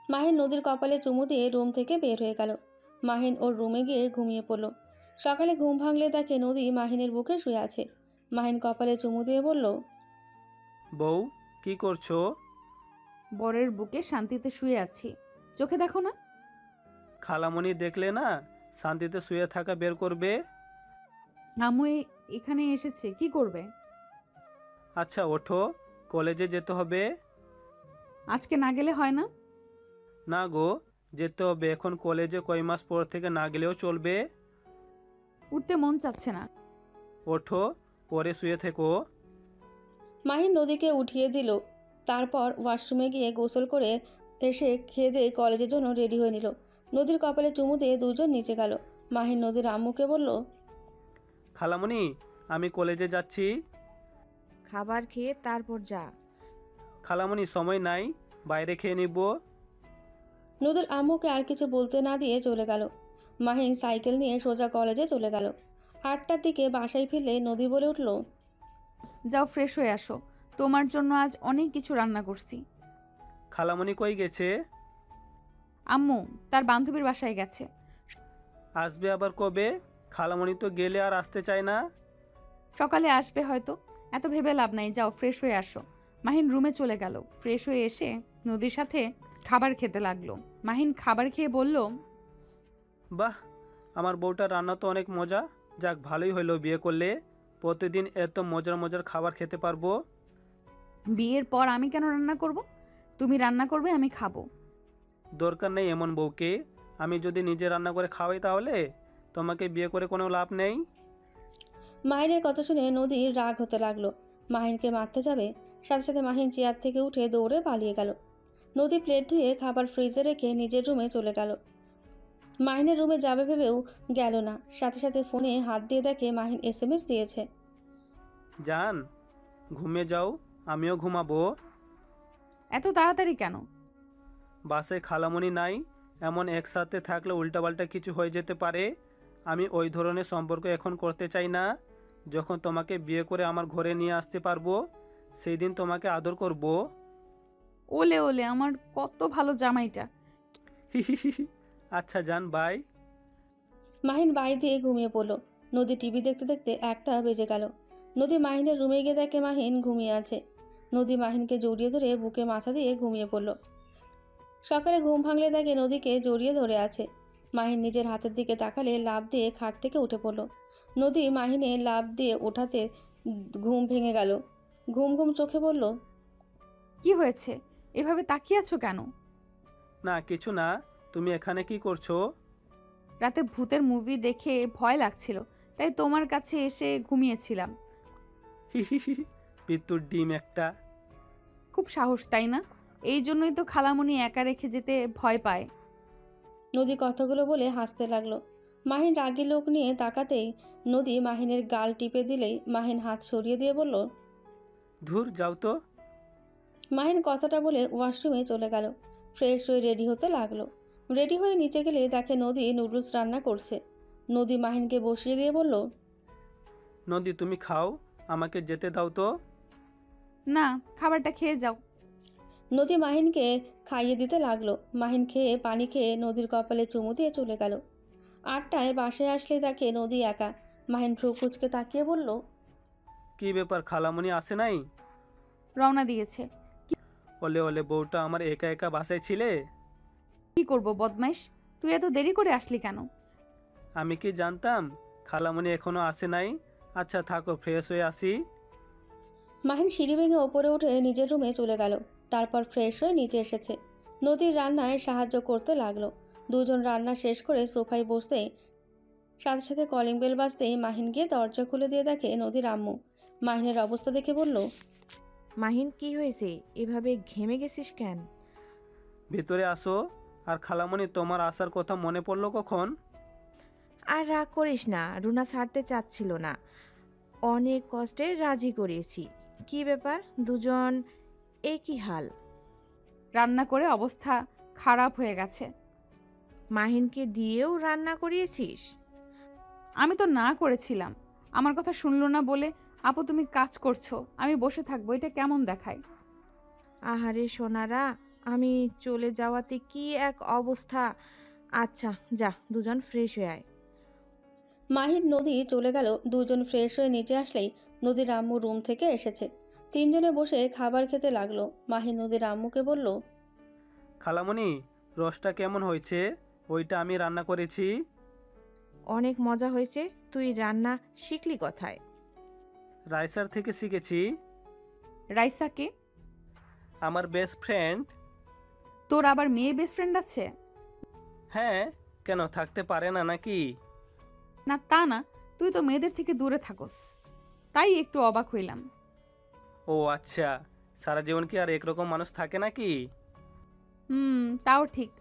মাহিন নদীর কপালে চুমু দিয়ে রুম থেকে বের হয়ে গেল। মাহিন ওর রুমে গিয়ে ঘুমিয়ে পড়ল। সকালে ঘুম ভাঙলে দেখে নদী মাহিনের বুকে শুয়ে আছে। মাহিন কপালে চুমু দিয়ে বলল, বউ, কি করছো? বরের বুকে শান্তিতে শুয়ে আছি, চোখে দেখো না? খালামণি দেখলে না শান্তিতে শুয়ে থাকা বের করবে। আম্মু এখানে এসেছে, কি করবে? আচ্ছা ওঠো, কলেজে যেতে হবে। আজকে না গেলে হয় না? না গো, যেতে হবে। এখন কলেজে কয় মাস পর থেকে না গেলেও চলবে। উঠতে মন চাচ্ছে না। ওঠো, পরে শুয়ে থেকো। মাহিন নদীকে উঠিয়ে দিল। তারপর ওয়াশরুমে গিয়ে গোসল করে এসে খেয়ে দিয়ে কলেজের জন্য রেডি হয়ে নিল। নদীর কপালে চুমু দিয়ে দুজন নিচে গেল। মাহিন নদীর আম্মুকে বলল, খালামণি, আমি কলেজে যাচ্ছি। খাবার খেয়ে তারপর যা। খালামণি, সময় নাই, বাইরে খেয়ে নিব। নদীর আম্মুকে আর কিছু বলতে না দিয়ে চলে গেল। মাহিন সাইকেল নিয়ে সোজা কলেজে চলে গেল। 8টার দিকে বাসায় ফিরলে নদী বলে উঠল, যাও ফ্রেশ হয়ে আসো, তোমার জন্য আজ অনেক কিছু রান্না করছি। খালামণি কই গেছে? আম্মু তার বান্ধবীর বাসায় গেছে। আসবে আবার কবে? খালামণি তো গেলে আর আসতে চায় না। সকালে আসবে হয়তো, এত ভেবে লাভ নাই, যাও ফ্রেশ হয়ে আসো। মাহিন রুমে চলে গেল। ফ্রেশ হয়ে এসে নদীর সাথে খাবার খেতে লাগলো। মাহিন খাবার খেয়ে বলল, বাহ, আমার বউটার রান্না তো অনেক মজা। যাক, ভালোই হইলো বিয়ে করলে, প্রতিদিন এত মজার মজার খাবার খেতে পারবো। বিয়ের পর আমি কেন রান্না করব? তুমি রান্না করবে, আমি খাবো। দরকার নেই এমন বউকে। আমি যদি নিজে রান্না করে খাওয়াই তাহলে তোমাকে বিয়ে করে কোনো লাভ নেই। মাহিনের কথা শুনে নদীর রাগ হতে লাগলো। মাহিনকে মারতে যাবে, সাথে সাথে মাহিন চেয়ার থেকে উঠে দৌড়ে পালিয়ে গেল। নদী প্লেট ধুয়ে খাবার ফ্রিজে রেখে নিজের রুমে চলে গেল। মাহিনের রুমে যাবে ভেবেও গেল না। সাথে সাথে ফোনে হাত দিয়ে দেখে মাহিন SMS দিয়েছে। জান, ঘুমিয়ে যাও, আমিও ঘুমাবো। এত তাড়াতাড়ি কেন? বাসে খালামণি নাই, এমন একসাথে থাকলে উল্টাপাল্টা কিছু হয়ে যেতে পারে। আমি ওই ধরনের সম্পর্ক এখন করতে চাই না। যখন তোমাকে বিয়ে করে আমার ঘরে নিয়ে আসতে পারবো, সেই দিন তোমাকে আদর করব। ওলে ওলে, আমার কত ভালো জামাইটা। আচ্ছা জান, বাই। মাহিন বাই দিয়ে ঘুমিয়ে পড়ল। নদী টিভি দেখতে দেখতে 1টা বেজে গেল। নদী মাহিনের রুমে গিয়ে দেখে মাহিন ঘুমিয়ে আছে। নদী মাহিনকে জড়িয়ে ধরে বুকে মাথা দিয়ে ঘুমিয়ে পড়ল। সকালে ঘুম ভাঙলে দেখে নদীকে জড়িয়ে ধরে আছে। মাহিন নিজের হাতের দিকে তাকালে লাফ দিয়ে খাট থেকে উঠে পড়ল। নদী মাহিনে লাফ দিয়ে ওঠাতে ঘুম ভেঙে গেল। ঘুম ঘুম চোখে বলল, কি হয়েছে? এভাবে তাকিয়ে আছো কেন? না কিছু না, তুমি এখানে কি করছো? রাতে ভূতের মুভি দেখে ভয় লাগছিল, তাই তোমার কাছে এসে ঘুমিয়েছিলাম। হিহিহি, পিত্তুর ডিম একটা। খুব সাহস, তাই না? এই জন্যই তো খালামণি একা রেখে যেতে ভয় পায়। নদী কথাগুলো বলে হাসতে লাগলো। মাহিন রাগী লোক নিয়ে তাকাতেই নদী মাহিনের গাল টিপে দিলেই মাহিন হাত সরিয়ে দিয়ে বলল, ধুর যাও তো। মাহিন কথাটা বলে ওয়াশরুমে চলে গেল। ফ্রেশ হয়ে রেডি হতে লাগলো। রেডি হয়ে নিচে গেলে দেখে নদী নুডলস রান্না করছে। নদী মাহিনকে বসিয়ে দিয়ে বলল, নদী তুমি খাও, আমাকে যেতে দাও তো। না, খাবারটা খেয়ে যাও। নদী মাহিনকে খাইয়ে দিতে লাগলো। মাহিন খেয়ে পানি খেয়ে নদীর কপালে চুমু দিয়ে চলে গেল। 8টায় বাসায় আসলে দেখে নদী একা। মাহিন ভ্রু কুচকে তাকিয়ে বলল, কি ব্যাপার, খালামণি আসে নাই? রওনা দিয়েছে। ওলে ওলে, বউটা আমার একা একা বাসায় ছিলে? কি করব বদমাইশ, তুই এত দেরি করে আসলি কেন? আমি কি জানতাম খালামণি এখনো আসে নাই? আচ্ছা থাকো, ফ্রেশ হয়ে আসি। মাহিন সিঁড়ি ভেঙে ওপরে উঠে নিজের রুমে চলে গেল। তারপর ফ্রেশ হয়ে নিচে এসেছে। নদীর রান্নায় সাহায্য করতে লাগলো। দুজন রান্না শেষ করে সোফায় বসতেই সাথে সাথে কলিং বেল বাজতেই মাহিন গিয়ে দরজা খুলে দিয়ে দেখে নদীর আম্মু। মাহিনের অবস্থা দেখে বলল, মাহিন কি হয়েছে? এভাবে ঘেমে গেছিস কেন? ভিতরে আসো। আর খালামণি, তোমার আসার কথা মনে পড়লো কখন? আর রাগ করিস না, রুনা ছাড়তে চাচ্ছিল না, অনেক কষ্টে রাজি করিয়েছি। কি ব্যাপার, দুজন একই হাল? রান্না করে অবস্থা খারাপ হয়ে গেছে। মাহিনকে দিয়েও রান্না করিয়েছিস? আমি তো না করেছিলাম, আমার কথা শুনলো না বলে। আপু তুমি কাজ করছো, আমি বসে থাকবো, এটা কেমন দেখায়? আহারে সোনারা, আমি চলে যাওয়াতে কি এক অবস্থা। আচ্ছা যা, দুজন ফ্রেশ হয়ে আয়। মাহিন নদী চলে গেল। দুজন ফ্রেশ হয়ে নিচে আসলেই নদীর আম্মু রুম থেকে এসেছে। তিনজনে বসে খাবার খেতে লাগলো। মাহিন নদীর আম্মুকে বলল, খালামণি, রসটা কেমন হয়েছে? ওইটা আমি রান্না করেছি। অনেক মজা হয়েছে। তুই রান্না শিখলি কোথায়? রাইসার থেকে শিখেছি। রাইসাকে? আমার বেস্ট ফ্রেন্ড। তোর আবার মেয়ে বেস্ট ফ্রেন্ড আছে? হ্যাঁ, কেন থাকতে পারে না নাকি? না তা না, তুই তো মেয়েদের থেকে দূরে থাকস, তাই একটু অবাক হইলাম। ও আচ্ছা, সারা জীবন কি আর একরকম মানুষ থাকে নাকি? তাও ঠিক।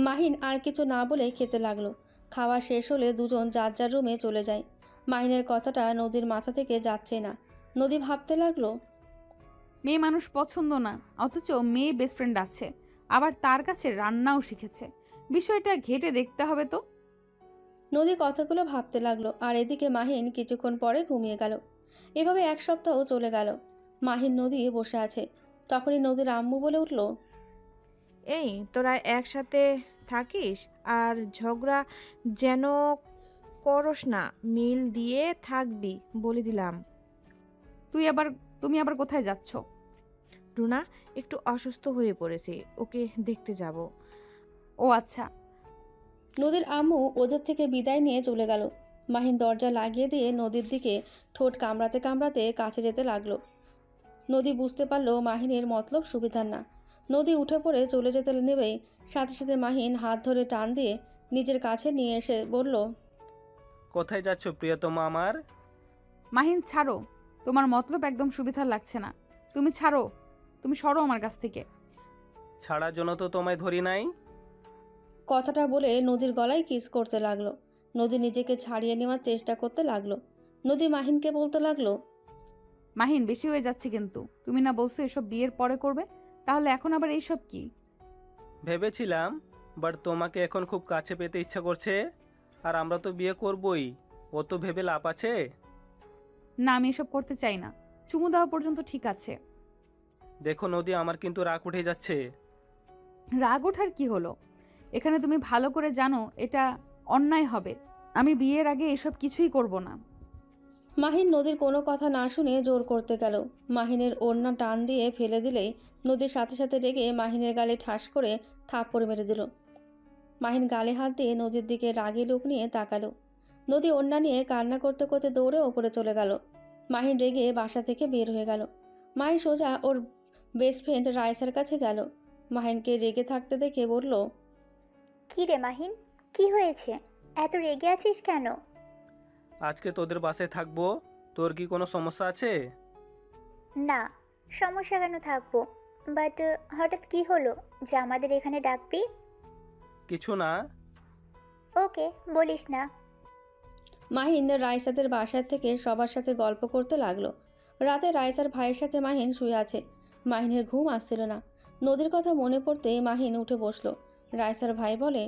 মাহিন আর কিছু না বলে খেতে লাগলো। খাওয়া শেষ হলে দুজন যার যার রুমে চলে যায়। মাহিনের কথাটা নদীর মাথা থেকে যাচ্ছে না। নদী ভাবতে লাগলো, মেয়ে মানুষ পছন্দ না, অথচ মেয়ে বেস্ট ফ্রেন্ড আছে, আবার তার কাছে রান্নাও শিখেছে। বিষয়টা ঘেটে দেখতে হবে তো। নদী কথাগুলো ভাবতে লাগলো। আর এদিকে মাহিন কিছুক্ষণ পরে ঘুমিয়ে গেল। এভাবে 1 সপ্তাহ চলে গেল। মাহিন নদী বসে আছে। তখনই নদীর আম্মু বলে উঠল, এই তোরা একসাথে থাকিস আর ঝগড়া যেন করস না, মিল দিয়ে থাকবি বলে দিলাম। তুমি আবার কোথায় যাচ্ছ? রুনা একটু অসুস্থ হয়ে পড়েছে, ওকে দেখতে যাব। ও আচ্ছা। নদীর আম্মু ওদের থেকে বিদায় নিয়ে চলে গেল। মাহিন দরজা লাগিয়ে দিয়ে নদীর দিকে ঠোঁট কামড়াতে কামড়াতে কাছে যেতে লাগলো। নদী বুঝতে পারলো মাহিনের মতলব সুবিধার না। নদী উঠে পড়ে চলে যেতে নেবেই সাথে সাথে মাহিন হাত ধরে টান দিয়ে নিজের কাছে নিয়ে এসে বলল, কোথায় যাচ্ছ প্রিয়তমা আমার? মাহিন ছাড়ো, তোমার মতলব একদম সুবিধা লাগছে না। তুমি ছাড়ো, তুমি সরো আমার কাছ থেকে। ছাড়ার জন্য তো তোমায় ধরি নাই। কথাটা বলে নদীর গলায় কিস করতে লাগলো। নদী নিজেকে ছাড়িয়ে নেওয়ার চেষ্টা করতে লাগলো। নদী মাহিনকে বলতে লাগলো, মাহিন বেশি হয়ে যাচ্ছে কিন্তু। তুমি না বলছো এসব বিয়ের পরে করবে, তাহলে এখন আবার এইসব কি? ভেবেছিলাম, বাট তোমাকে এখন খুব কাছে পেতে ইচ্ছা করছে। আর আমরা তো বিয়ে করবই, ও তো ভেবে লাভ আছে। না, আমি এসব করতে চাই না। চুমু দেওয়া পর্যন্ত ঠিক আছে। দেখো নদী, আমার কিন্তু রাগ উঠে যাচ্ছে। রাগ ওঠার কি হলো? এখানে তুমি ভালো করে জানো এটা অন্যায় হবে। আমি বিয়ের আগে এসব কিছুই করব না। মাহিন নদীর কোনো কথা না শুনে জোর করতে গেল। মাহিনের ওড়না টান দিয়ে ফেলে দিলেই নদীর সাথে সাথে রেগে মাহিনের গালে ঠাস করে থাপ্পড় মেরে দিল। মাহিন গালে হাত দিয়ে নদীর দিকে রাগী লোক নিয়ে তাকালো। নদী ওড়না নিয়ে কান্না করতে করতে দৌড়ে ওপরে চলে গেল। মাহিন রেগে বাসা থেকে বের হয়ে গেল। মাহিন সোজা ওর বেস্ট ফ্রেন্ড রাইসার কাছে গেল। মাহিনকে রেগে থাকতে দেখে বলল, কি রে মাহিন, কি হয়েছে? এত রেগে আছিস কেন? আজকে তোদের বাসায় থাকবো, তোর কি কোনো সমস্যা আছে? না, সমস্যা কেন থাকবো? বাট হঠাৎ কি হলো যে আমাদের এখানে ডাকবি? কিছু না। ওকে, বলিস না। মাহিন রাইসাদের বাসার থেকে সবার সাথে গল্প করতে লাগলো। রাতে রাইসার ভাইয়ের সাথে মাহিন শুয়ে আছে। মাহিনের ঘুম আসছিল না। নদীর কথা মনে পড়তে মাহিন উঠে বসলো। রাইসার ভাই বলে,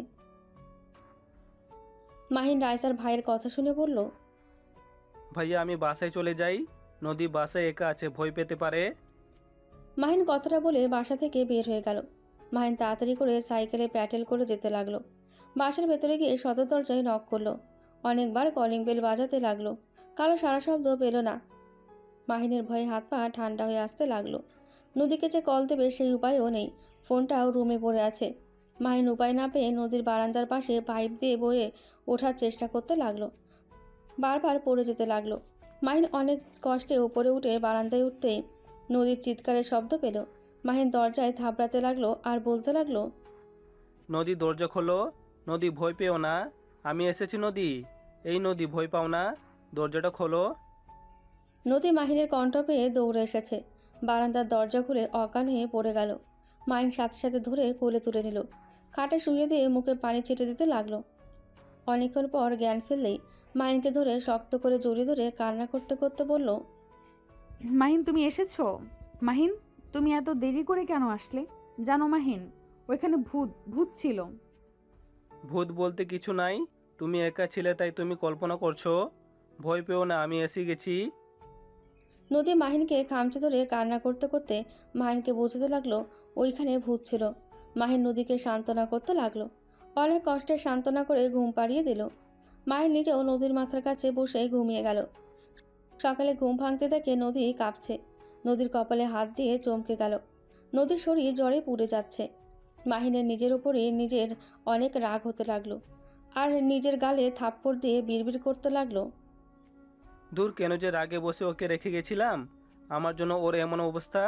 মাহিন রাইসার ভাইয়ের কথা শুনে বলল, ভাইয়া আমি বাসায় চলে যাই, নদী বাসায় একা আছে, ভয় পেতে পারে। মাহিন কথাটা বলে বাসা থেকে বের হয়ে গেল। মাহিন তাড়াতাড়ি করে সাইকেলে প্যাটেল করে যেতে লাগলো। বাসার ভেতরে গিয়ে সদর দরজায় নক করলো। অনেকবার কলিং বেল বাজাতে লাগলো, কারো সারা শব্দ পেল না। মাহিনের ভয়ে হাত পা ঠান্ডা হয়ে আসতে লাগলো। নদীকে যে কল দেবে সেই উপায়ও নেই, ফোনটাও রুমে পড়ে আছে। মাহিন উপায় না পেয়ে নদীর বারান্দার পাশে পাইপ দিয়ে বয়ে ওঠার চেষ্টা করতে লাগলো। বারবার পড়ে যেতে লাগলো। মাহিন অনেক কষ্টে উপরে উঠে বারান্দায় উঠতেই নদীর চিৎকারের শব্দ পেল। মাহিন দরজায় থাবড়াতে লাগলো আর বলতে লাগলো, নদী দরজা খোলো, নদী ভয় পেও না, আমি এসেছি নদী, এই নদী ভয় পাও না, দরজাটা খোলো। নদী মাহিনের কণ্ঠ পেয়ে দৌড়ে এসেছে। বারান্দার দরজা খুলে অজ্ঞান হয়ে পড়ে গেল। মাহিন সাথে সাথে ধরে কোলে তুলে নিল। খাটে শুয়ে দিয়ে মুখে পানি ছিটে দিতে লাগলো। অনেকক্ষণ পর জ্ঞান ফিরলেই মাহিনকে ধরে শক্ত করে জড়িয়ে ধরে কান্না করতে করতে বলল, মাহিন তুমি এসেছো? মাহিন তুমি এত দেরি করে কেন আসলে? জানো মাহিন, ওইখানে ভূত ভূত ছিল। ভূত বলতে কিছু নাই, তুমি একা ছিলে তাই তুমি কল্পনা করছো, ভয় পেও না, আমি এসে গেছি। নদী মাহিনকে খামচে ধরে কান্না করতে করতে মাহিনকে বোঝাতে লাগলো ওইখানে ভূত ছিল। মাহিন নদীকে সান্ত্বনা করতে লাগলো। অনেক কষ্টে সান্ত্বনা করে ঘুম পাড়িয়ে দিল। মাহিন নিজেও নদীর মাথার কাছে বসে ঘুমিয়ে গেল। সকালে ঘুম ভাঙতে দেখে নদী কাঁপছে। নদীর কপালে হাত দিয়ে চমকে গেল। নদীর শরীর জ্বরে পুড়ে যাচ্ছে। মাহিনের নিজের উপরে নিজের অনেক রাগ হতে লাগলো আর নিজের গালে থাপ্পড় দিয়ে বিড়বিড় করতে লাগলো, দূর, কেন যে রাগে বসে ওকে রেখে গেছিলাম, আমার জন্য ওর এমন অবস্থা।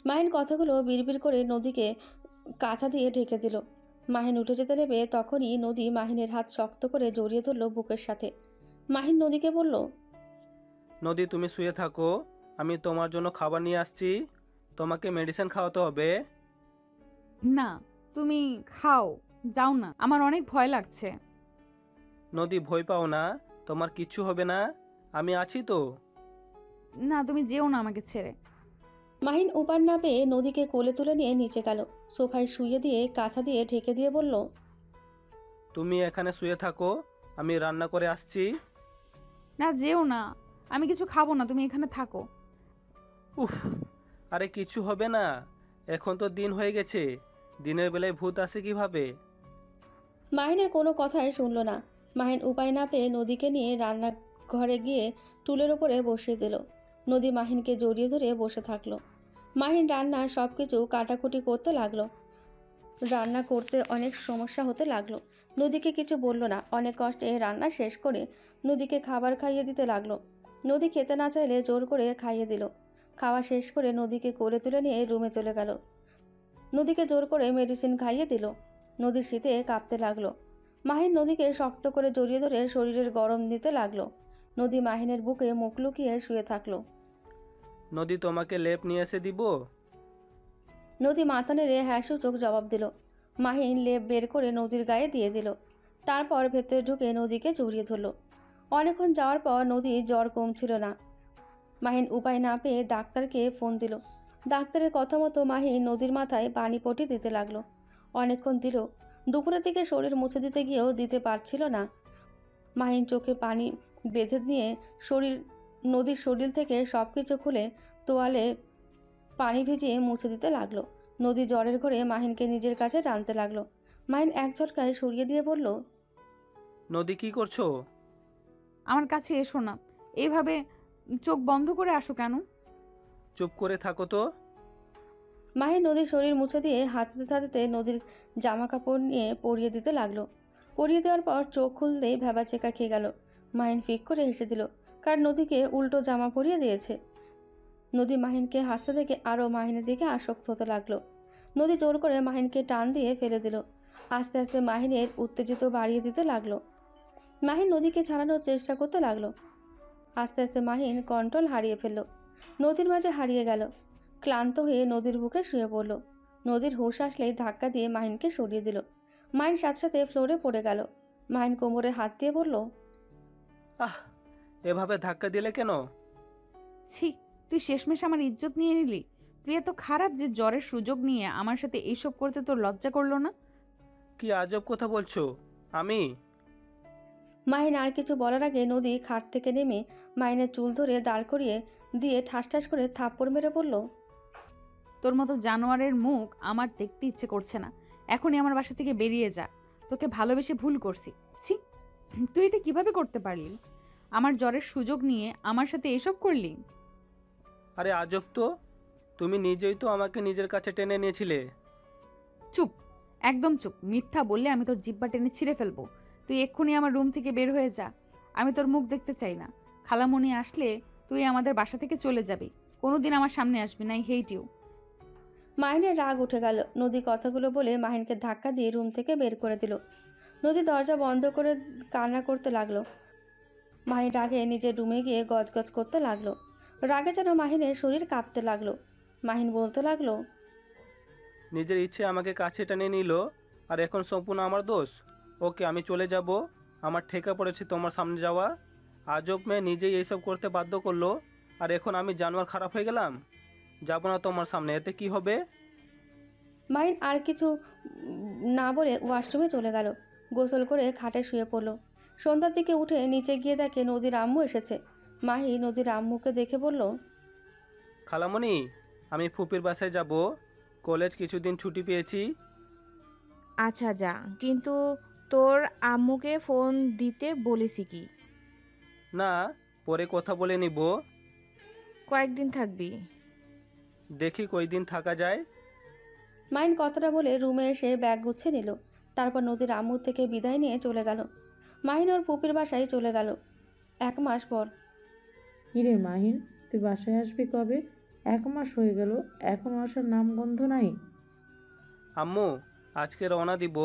মাহিন কথাগুলো বিড়বিড় করে নদীকে কাঁথা দিয়ে ঢেকে দিল। মাহিন উঠে যেতে নেবে তখনই নদী মাহিনের হাত শক্ত করে জড়িয়ে ধরল বুকের সাথে। মাহিন নদীকে বলল, নদী তুমি শুয়ে থাকো, আমি তোমার জন্য খাবার নিয়ে আসছি, তোমাকে মেডিসিন খাওয়াতে হবে। না, তুমি খাও, যাও না, আমার অনেক ভয় লাগছে। নদী ভয় পাও না, তোমার কিচ্ছু হবে না, আমি আছি তো। না, তুমি যেও না আমাকে ছেড়ে। মাহিন উপার না পেয়ে নদীকে কোলে তুলে নিয়ে নিচে গেল। সোফায় শুয়ে দিয়ে কাঁথা দিয়ে ঢেকে দিয়ে বলল, তুমি এখানে শুয়ে থাকো, আমি রান্না করে আসছি। না, যেও না, আমি কিছু খাবো না, তুমি এখানে থাকো। উফ, আরে কিছু হবে না, এখন তো দিন হয়ে গেছে, দিনের বেলায় ভূত আসে কিভাবে? মাহিনের কোনো কথাই শুনল না। মাহিন উপায় না পেয়ে নদীকে নিয়ে রান্নাঘরে গিয়ে টুলের ওপরে বসিয়ে দিল। নদী মাহিনকে জড়িয়ে ধরে বসে থাকলো। মাহিন রান্না সব কিছু কাটাকুটি করতে লাগলো। রান্না করতে অনেক সমস্যা হতে লাগলো। নদীকে কিছু বলল না। অনেক কষ্টে রান্না শেষ করে নদীকে খাবার খাইয়ে দিতে লাগলো। নদী খেতে না চাইলে জোর করে খাইয়ে দিল। খাওয়া শেষ করে নদীকে কোলে তুলে নিয়ে রুমে চলে গেল। নদীকে জোর করে মেডিসিন খাইয়ে দিল। নদীর শীতে কাঁপতে লাগলো। মাহিন নদীকে শক্ত করে জড়িয়ে ধরে শরীরের গরম দিতে লাগলো। নদী মাহিনের বুকে মুখ লুকিয়ে শুয়ে থাকলো। নদী তোমাকে লেপ নিয়ে এসে দিব? নদী মাথা নেড়ে হ্যাঁ সূচক জবাব দিল। মাহিন লেপ বের করে নদীর গায়ে দিয়ে দিল। তারপর ভেতরে ঢুকে নদীকে জড়িয়ে ধরল। অনেকক্ষণ যাওয়ার পর নদীর জ্বর কমছিল না। মাহিন উপায় না পেয়ে ডাক্তারকে ফোন দিল। ডাক্তারের কথা মতো মাহিন নদীর মাথায় পানি পটি দিতে লাগলো। অনেকক্ষণ দিল। দুপুরের দিকে শরীর মুছে দিতে গিয়েও দিতে পারছিল না। মাহিন চোখে পানি বেঁধে নিয়ে নদীর শরীর থেকে সব কিছু খুলে তোয়ালে পানি ভিজিয়ে মুছে দিতে লাগলো। নদী জ্বরের ঘরে মাহিনকে নিজের কাছে টানতে লাগলো। মাহিন এক ঝটকায় সরিয়ে দিয়ে বলল, নদী কি করছো? আমার কাছে এসো না, এইভাবে চোখ বন্ধ করে আসো কেন? চুপ করে থাকো তো। মাহিন নদীর শরীর মুছে দিয়ে হাততে হাততে নদীর জামা কাপড় নিয়ে পরিয়ে দিতে লাগলো। পরিয়ে দেওয়ার পর চোখ খুলতেই ভ্যাবাচেকা খেয়ে গেল। মাহিন ফিক করে হেসে দিল, কারণ নদীকে উল্টো জামা পরিয়ে দিয়েছে। নদী মাহিনকে হাসতে দেখে আরও মাহিনের দিকে আসক্ত হতে লাগলো। নদী জোর করে মাহিনকে টান দিয়ে ফেলে দিল। আস্তে আস্তে মাহিনের উত্তেজিত বাড়িয়ে দিতে লাগলো। মাহিন নদীকে ছাড়ানোর চেষ্টা করতে লাগলো। আস্তে আস্তে মাহিন কন্ট্রোল হারিয়ে ফেলল, নদীর মাঝে হারিয়ে গেল। ক্লান্ত হয়ে নদীর বুকে শুয়ে পড়ল। নদীর হুঁশ আসলেই ধাক্কা দিয়ে মাহিনকে সরিয়ে দিল। মাহিন সাথে সাথে ফ্লোরে পড়ে গেল। মাহিন কোমরে হাত দিয়ে বলল, আহ, এভাবে ধাক্কা দিলে কেন? ছি, তুই শেষমেশ আমার ইজ্জত নিয়ে নিলি। তুই এত খারাপ যে জ্বরের সুযোগ নিয়ে আমার সাথে এইসব করতে তোর লজ্জা করলো না? কি আজব কথা বলছো? আমি মাহিন আর কিছু বলার আগে নদী খাট থেকে নেমে মাহিনের চুল ধরে দাঁড় করিয়ে দিয়ে ঠাস ঠাস করে থাপ্পড় মেরে বলল, তোর মতো জানোয়ারের মুখ আমার দেখতে ইচ্ছে করছে না। এখনই আমার বাসা থেকে বেরিয়ে যা। তোকে ভালোবেসে ভুল করছি। ছি, তুই এটা কিভাবে করতে পারলি? আমার জ্বরের সুযোগ নিয়ে আমার সাথে এসব করলি? আরে আজব তো, তুমি নিজেই তো আমাকে নিজের কাছে টেনে নিয়েছিলে। চুপ, একদম চুপ। মিথ্যা বললে আমি তোর জিব্বা টেনে ছিঁড়ে ফেলবো। তুই এক্ষুনি আমার রুম থেকে বের হয়ে যা। আমি তোর মুখ দেখতে চাই না। খালামণি আসলে তুই আমাদের বাসা থেকে চলে যাবি। কোনোদিন আমার সামনে আসবি না। I hate you. মাহিনের রাগ উঠে গেল। নদী কথাগুলো বলে মাহিনকে ধাক্কা দিয়ে রুম থেকে বের করে দিল। নদী দরজা বন্ধ করে কান্না করতে লাগলো। মাহিন রাগে নিজের রুমে গিয়ে গজগজ করতে লাগলো। রাগে যেন মাহিনের শরীর কাঁপতে লাগলো। মাহিন বলতে লাগলো, নিজের ইচ্ছে আমাকে কাছে টেনে নিল, আর এখন সম্পূর্ণ আমার দোষ। ওকে, আমি চলে যাব। আমার ঠেকা পড়েছে তোমার সামনে যাওয়া। আজব মেয়ে নিজেই এইসব করতে বাধ্য করলো, আর এখন আমি জানোয়ার খারাপ হয়ে গেলাম। যাব না তোমার সামনে, এতে কি হবে? মাহিন আর কিছু না বলে ওয়াশরুমে চলে গেল। গোসল করে খাটে শুয়ে পড়ল। সন্ধ্যার দিকে উঠে নিচে গিয়ে দেখে নদীর আম্মু এসেছে। মাহি নদীর আম্মুকে দেখে বলল, খালামণি, আমি ফুপির বাসায় যাব। কলেজ কিছুদিন ছুটি পেয়েছি। আচ্ছা যা, কিন্তু তোর আম্মুকে ফোন দিতে বলেছি কি? না, পরে কথা বলে নিব। কয়েকদিন থাকবি? দেখি কয়দিন থাকা যায়। মাহিন কথাটা বলে রুমে এসে ব্যাগ গুছিয়ে নিল। তারপর নদীর আম্মুর থেকে বিদায় নিয়ে চলে গেল। মাহিন ওর ফুপির বাসায় চলে গেল। 1 মাস পর। কিরে মাহিন, তুই বাসায় আসবি কবে? 1 মাস হয়ে গেল, এখনো আসার নামগন্ধ নাই। আম্মু, আজকে রওনা দিব।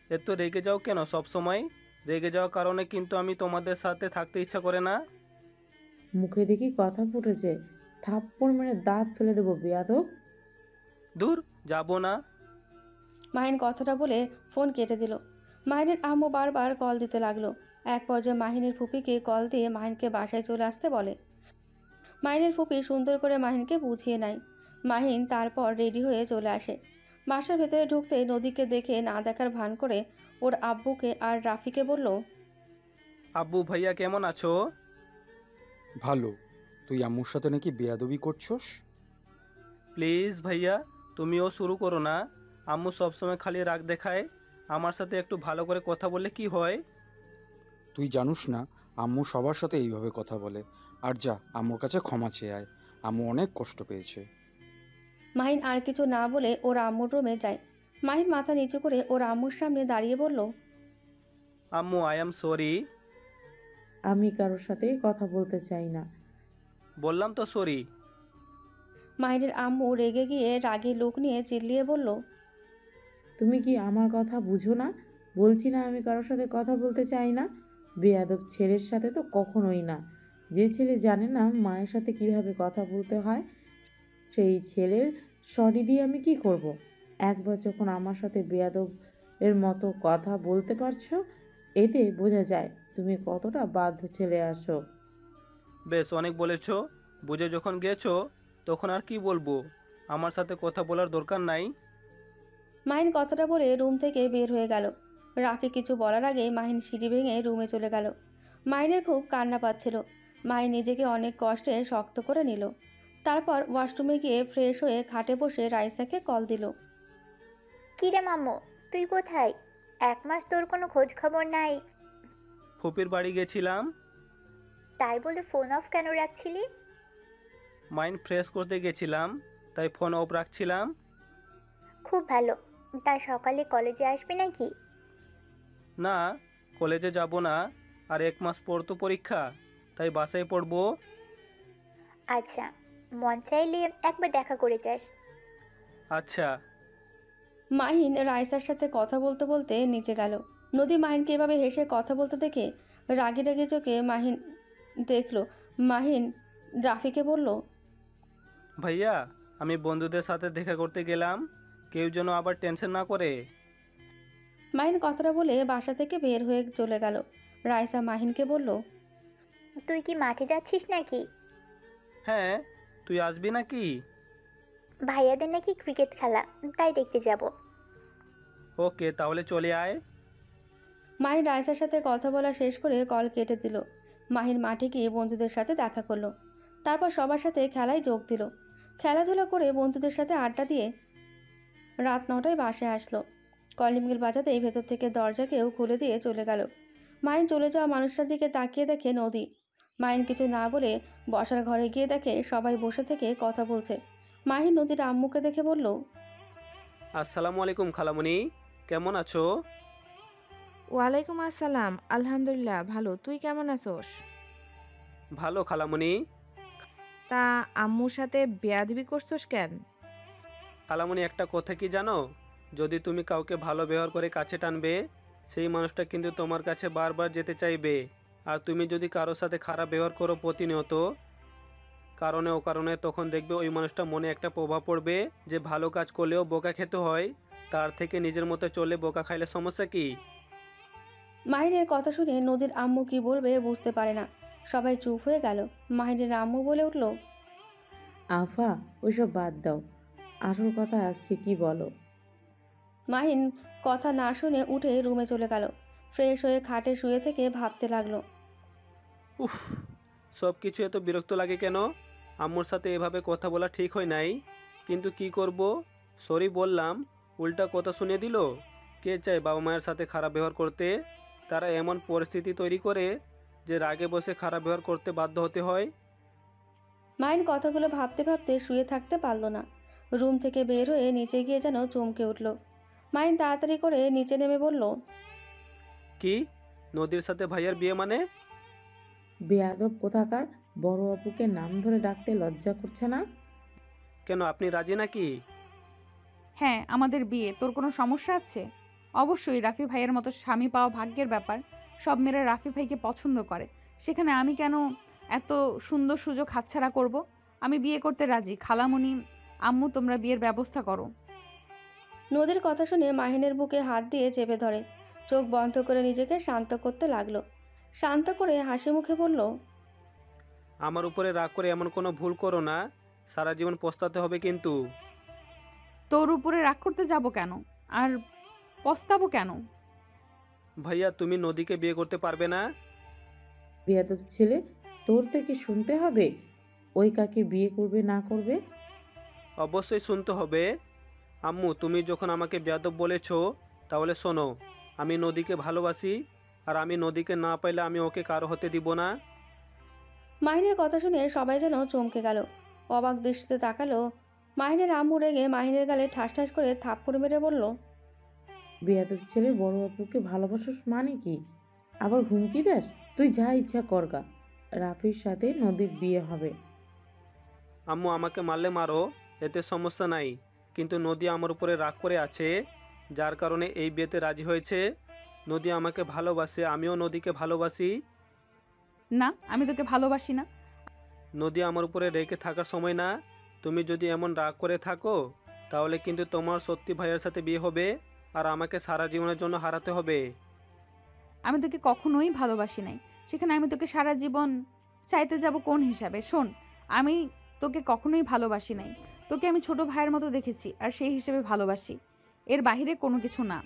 এত রেগে যাও কেন সব সময়? রেগে যাওয়ার কারণে কিন্তু আমি তোমাদের সাথে থাকতে ইচ্ছা করে না। মুখে দেখি কথা ফুটেছে, থাপ্পড় মেরে দাঁত ফেলে দেবো বেয়াদব। দূর, যাব না। মাহিন কথাটা বলে ফোন কেটে দিল। মাহিনের আম্মু বারবার কল দিতে লাগলো। এক পর্যায়ে মাহিনের ফুপিকে কল দিয়ে মাহিনকে বাসায় চলে আসতে বলে। মাহিনের ফুপি সুন্দর করে মাহিনকে বুঝিয়ে নেয়। মাহিন তারপর রেডি হয়ে চলে আসে। বাসার ভেতরে ঢুকতেই নদীকে দেখে না দেখার ভান করে ওর আব্বুকে আর রাফিকে বলল, আব্বু ভাইয়া কেমন আছো? ভালো। তুই আম্মুর সাথে নাকি বেয়াদবি করছস? প্লিজ ভাইয়া, তুমিও শুরু করো না। আম্মু সবসময় খালি রাগ দেখায়। আমার সাথে একটু ভালো করে কথা বললে কি হয়? তুই জানুস না, আম্মু সবার সাথে এইভাবে কথা বলে। আর যা, আম্মুর কাছে ক্ষমা চেয়ে আয়। আম্মু অনেক কষ্ট পেয়েছে। মাহিন আর কিছু না বলে ওর আম্মুর রুমে যায়। মাহিন মাথা নিচু করে ওর আম্মুর সামনে দাঁড়িয়ে বলল, আম্মু, আই এম সরি। আমি কারোর সাথেই কথা বলতে চাই না। বললাম তো সরি। মাহিনের আম্মু রেগে গিয়ে রাগী লোক নিয়ে চিল্লিয়ে বলল, তুমি কি আমার কথা বুঝো না? বলছি না আমি কারোর সাথে কথা বলতে চাই না। বেয়াদব ছেলের সাথে তো কখনোই না। যে ছেলে জানে না মায়ের সাথে কিভাবে কথা বলতে হয়, সেই ছেলের সরি দিয়ে আমি কি করব? একবার যখন আমার সাথে বেয়াদব এর মতো কথা বলতে পারছো, এতে বোঝা যায় তুমি কতটা বাধ্য ছেলে আসো। বেশ, অনেক বলেছো। বুঝে যখন গেছো, তখন আর কি বলবো? আমার সাথে কথা বলার দরকার নাই। মাহিন কথাটা বলে রুম থেকে বের হয়ে গেল। রাফি কিছু বলার আগে মাহিন সিঁড়ি ভেঙে রুমে চলে গেল। মাহিনের খুব কান্না পাচ্ছিল। মাহিন নিজেকে অনেক কষ্টে শক্ত করে নিল। তারপর ওয়াশরুমে গিয়ে ফ্রেশ হয়ে খাটে বসে রাইসাকে কল দিল। কী রে মাম্মু, তুই কোথায়? 1 মাস তোর কোনো খোঁজ খবর নাই। ফুপির বাড়ি গেছিলাম। তাই বলে ফোন অফ কেন রাখছিলি? মাইন্ড ফ্রেশ করতে গেছিলাম, তাই ফোন অফ রাখছিলাম। খুব ভালো। তা সকালে কলেজে আসবি নাকি? না, কলেজে যাব না, আর 1 মাস পর তো পরীক্ষা, তাই বাসায় পড়বো। আচ্ছা, মন চাইলে একবার দেখা করে যাস। আচ্ছা। মাহিন রাইসার সাথে কথা বলতে বলতে নিচে গেল। নদী মাহিনকে এভাবে হেসে কথা বলতে দেখে রাগে রাগে চোখে মাহিন দেখলো। মাহিন রাফিকে বলল, ভাইয়া, আমি বন্ধুদের সাথে দেখা করতে গেলাম, কেউ যেন আবার টেনশন না করে। মাহিন কথাটা বলে বাসা থেকে বের হয়ে চলে গেল। রাইসা মাহিনকে বলল, তুই কি মাঠে যাচ্ছিস নাকি? হ্যাঁ, তুই আসবি নাকি? ভাইয়াদের নাকি ক্রিকেট খেলা, তাই দেখতে যাব। ওকে, তাহলে চলে আয়। মাহিন রাইসার সাথে কথা বলা শেষ করে কল কেটে দিল। মাহিন মাঠে গিয়ে বন্ধুদের সাথে দেখা করলো। তারপর সবার সাথে খেলায় যোগ দিল। খেলাধুলা করে বন্ধুদের সাথে আড্ডা দিয়ে রাত 9টায় বাসায় আসলো। কলিং বেল বাজাতেই ভেতর থেকে দরজা কেউ খুলে দিয়ে চলে গেল। মাহিন চলে যাওয়া মানুষটার দিকে তাকিয়ে দেখে নদী। মাহিন কিছু না বলে বসার ঘরে গিয়ে দেখে সবাই বসে থেকে কথা বলছে। মাহিন নদীর আম্মুকে দেখে বলল, আসসালামু আলাইকুম খালামণি, কেমন আছো? ওয়ালাইকুম আসসালাম, আলহামদুলিল্লাহ ভালো, তুই কেমন আছোস? ভালো খালামণি। তা আম্মুর সাথে বেয়াদবি করছোস কেন? খালামণি, একটা কথা কি জানো? যদি তুমি কাউকে ভালো ব্যবহার করে কাছে টানবে, সেই মানুষটা কিন্তু তোমার কাছে বারবার যেতে চাইবে। আর তুমি যদি কারোর সাথে খারাপ ব্যবহার করো প্রতিনিয়ত, কারণে অকারণে, তখন দেখবে ওই মানুষটা মনে একটা প্রভাব পড়বে যে ভালো কাজ করলেও বোকা খেতে হয়, তার থেকে নিজের মতো চললে বোকা খাইলে সমস্যা কি? মাহিনের কথা শুনে নদীর আম্মু কি বলবে বুঝতে পারে না। সবাই চুপ হয়ে গেল। মাহিনের আম্মু বলে উঠল, আফা, ওইসব বাদ দাও, আসল কথা আসছে, কি বলো? মাহিন কথা না শুনে উঠে রুমে চলে গেল। ফ্রেশ হয়ে খাটে শুয়ে থেকে ভাবতে লাগলো। উফ, সব কিছু এত বিরক্ত লাগে কেন? আম্মুর সাথে এভাবে কথা বলা ঠিক হয় নাই, কিন্তু কি করব? সরি বললাম, উল্টা কথা শুনে দিল। কে চায় বাবা মায়ের সাথে খারাপ ব্যবহার করতে? তারা এমন পরিস্থিতি তৈরি করে যে রাগে বসে খারাপ ব্যবহার করতে বাধ্য হতে হয়। মাহিন কথাগুলো ভাবতে ভাবতে শুয়ে থাকতে পারল না। রুম থেকে বের হয়ে নিচে গিয়ে যেন চমকে উঠল। মাহিন তাড়াতাড়ি করে নিচে নেমে বলল, কি? নদীর সাথে ভাইয়ার বিয়ে মানে? বেয়াদব কোথাকার, বড় অপুকে নাম ধরে ডাকতে লজ্জা করছে না? কেন, আপনি রাজি নাকি? হ্যাঁ, আমাদের বিয়ে, তোর কোনো সমস্যা আছে? অবশ্যই, রাফি ভাইয়ের মতো স্বামী পাওয়া ভাগ্যের ব্যাপার। সব মেয়েরা রাফি ভাইকে পছন্দ করে, সেখানে আমি কেন এত সুন্দর সুযোগ হাতছাড়া করব? আমি বিয়ে করতে রাজি। খালামণি, আম্মু, তোমরা বিয়ের ব্যবস্থা করো। নদীর কথা শুনে মাহিনের বুকে হাত দিয়ে চেপে ধরে চোখ বন্ধ করে নিজেকে শান্ত করতে লাগলো। শান্ত করে হাসি মুখে বলল, আমার উপরে রাগ করে এমন কোনো ভুল করো না, সারা জীবন পস্তাতে হবে কিন্তু। তোর উপরে রাগ করতে যাব কেন, আর পস্তাবো কেন? ভাইয়া, তুমি নদীকে বিয়ে করতে পারবে না? বেয়াদব ছেলে, তোর থেকে শুনতে হবে ওই কাকে বিয়ে করবে না করবে? অবশ্যই শুনতে হবে। আম্মু, তুমি যখন আমাকে বেয়াদব বলেছো, তাহলে শোনো, আমি নদীকে ভালোবাসি, আর আমি নদীকে না পাইলে আমি ওকে কারো হতে দিব না। মাহিনের কথা শুনে সবাই যেন চমকে গেল। অবাক দৃষ্টিতে তাকালো। মাহিনের আম্মু রেগে মাহিনের গালে ঠাস ঠাস করে থাপ্পড় মেরে বলল, বেয়াদব ছেলে, বড় অপুকে ভালোবাসোস মানে কি? আবার হুমকি দেস? তুই যা ইচ্ছা করগা, রাফির সাথে নদীর বিয়ে হবে। আম্মু, আমাকে মারলে মারো, এতে সমস্যা নাই, কিন্তু নদী আমার উপরে রাগ করে আছে, যার কারণে এই বিয়েতে রাজি হয়েছে। নদী আমাকে ভালোবাসে, আমিও নদীকে ভালোবাসি। না, আমি তোকে ভালোবাসি না। নদী আমার উপরে রেগে থাকার সময় না। তুমি যদি এমন রাগ করে থাকো, তাহলে কিন্তু তোমার সত্যি ভাইয়ের সাথে বিয়ে হবে, আর আমাকে সারা জীবনের জন্য হারাতে হবে। আমি তোকে কখনোই ভালোবাসি নাই, সেখানে আমি তোকে সারা জীবন চাইতে যাব কোন হিসাবে? শোন, আমি তোকে কখনোই ভালোবাসি নাই। তোকে আমি ছোট ভাইয়ের মতো দেখেছি, আর সেই হিসেবে ভালোবাসি, এর বাইরে কোনো কিছু না।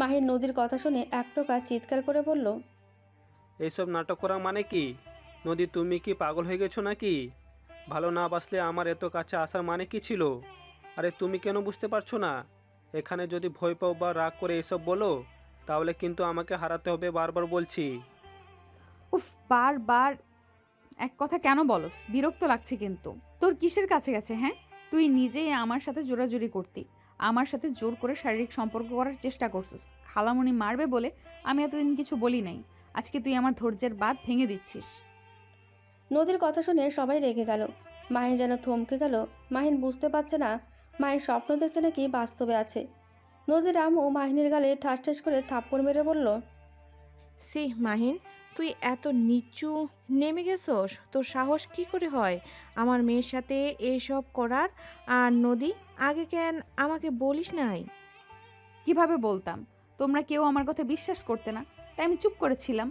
মাহির নদীর কথা শুনে এক প্রকার চিৎকার করে বলল, এইসব নাটক করা মানে কি? নদী, তুমি কি পাগল হয়ে গেছো নাকি? ভালো না বাসলে আমার এত কাছে আসার মানে কি ছিল? আরে তুমি কেন বুঝতে পারছো না? এখানে যদি ভয় পাও বা রাগ করে এসব বলো, তাহলে কিন্তু আমাকে হারাতে হবে, বারবার বলছি। উফ, বারবার এক কথা কেন বলস? বিরক্ত লাগছে কিন্তু। তোর কিসের কাছে গেছে? হ্যাঁ, তুই নিজেই আমার সাথে জোরাজুরি করতি, আমার সাথে জোর করে শারীরিক সম্পর্ক করার চেষ্টা করছিস। খালামণি মারবে বলে আমি এতদিন কিছু বলি নাই। আজকে তুই আমার ধৈর্যের বাঁধ ভেঙে দিচ্ছিস। নদীর কথা শুনে সবাই রেগে গেল। মাহিন যেন থমকে গেল। মাহিন বুঝতে পারছে না মায়ের স্বপ্ন দেখছে নাকি বাস্তবে আছে। নদীর আম্মু মাহিনের গালে ঠাস ঠাস করে থাপ্পড় মেরে বলল, সি মাহিন, তুই এত নিচু নেমে গেছস? তোর সাহস কি করে হয় আমার মেয়ের সাথে এসব করার? আর নদী, আগে কেন আমাকে বলিস নাই? কিভাবে বলতাম? তোমরা কেউ আমার কথা বিশ্বাস করতে না, তাই আমি চুপ করেছিলাম।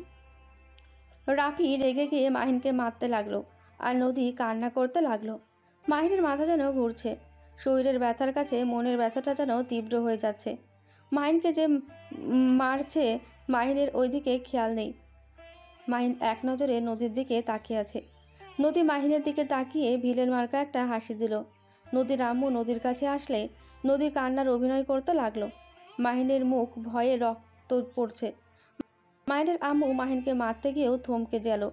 রাফি রেগে গিয়ে মাহিনকে মারতে লাগলো আর নদী কান্না করতে লাগলো। মাহিনের মাথা যেন ঘুরছে। শরীরের ব্যথার কাছে মনের ব্যথাটা যেন তীব্র হয়ে যাচ্ছে। মাহিনকে যে মারছে মাহিনের ওই দিকে খেয়াল নেই। মাহিন এক নজরে নদীর দিকে তাকিয়ে আছে। নদী মাহিনের দিকে তাকিয়ে ভিলেন মার্কা একটা হাসি দিল। নদীর আম্মু নদীর কাছে আসলে নদী কান্নার অভিনয় করতে লাগলো। মাহিনের মুখ ভয়ে রক্ত পড়ছে। মাহিনের আম্মু মাহিনকে মারতে গিয়েও থমকে গেল।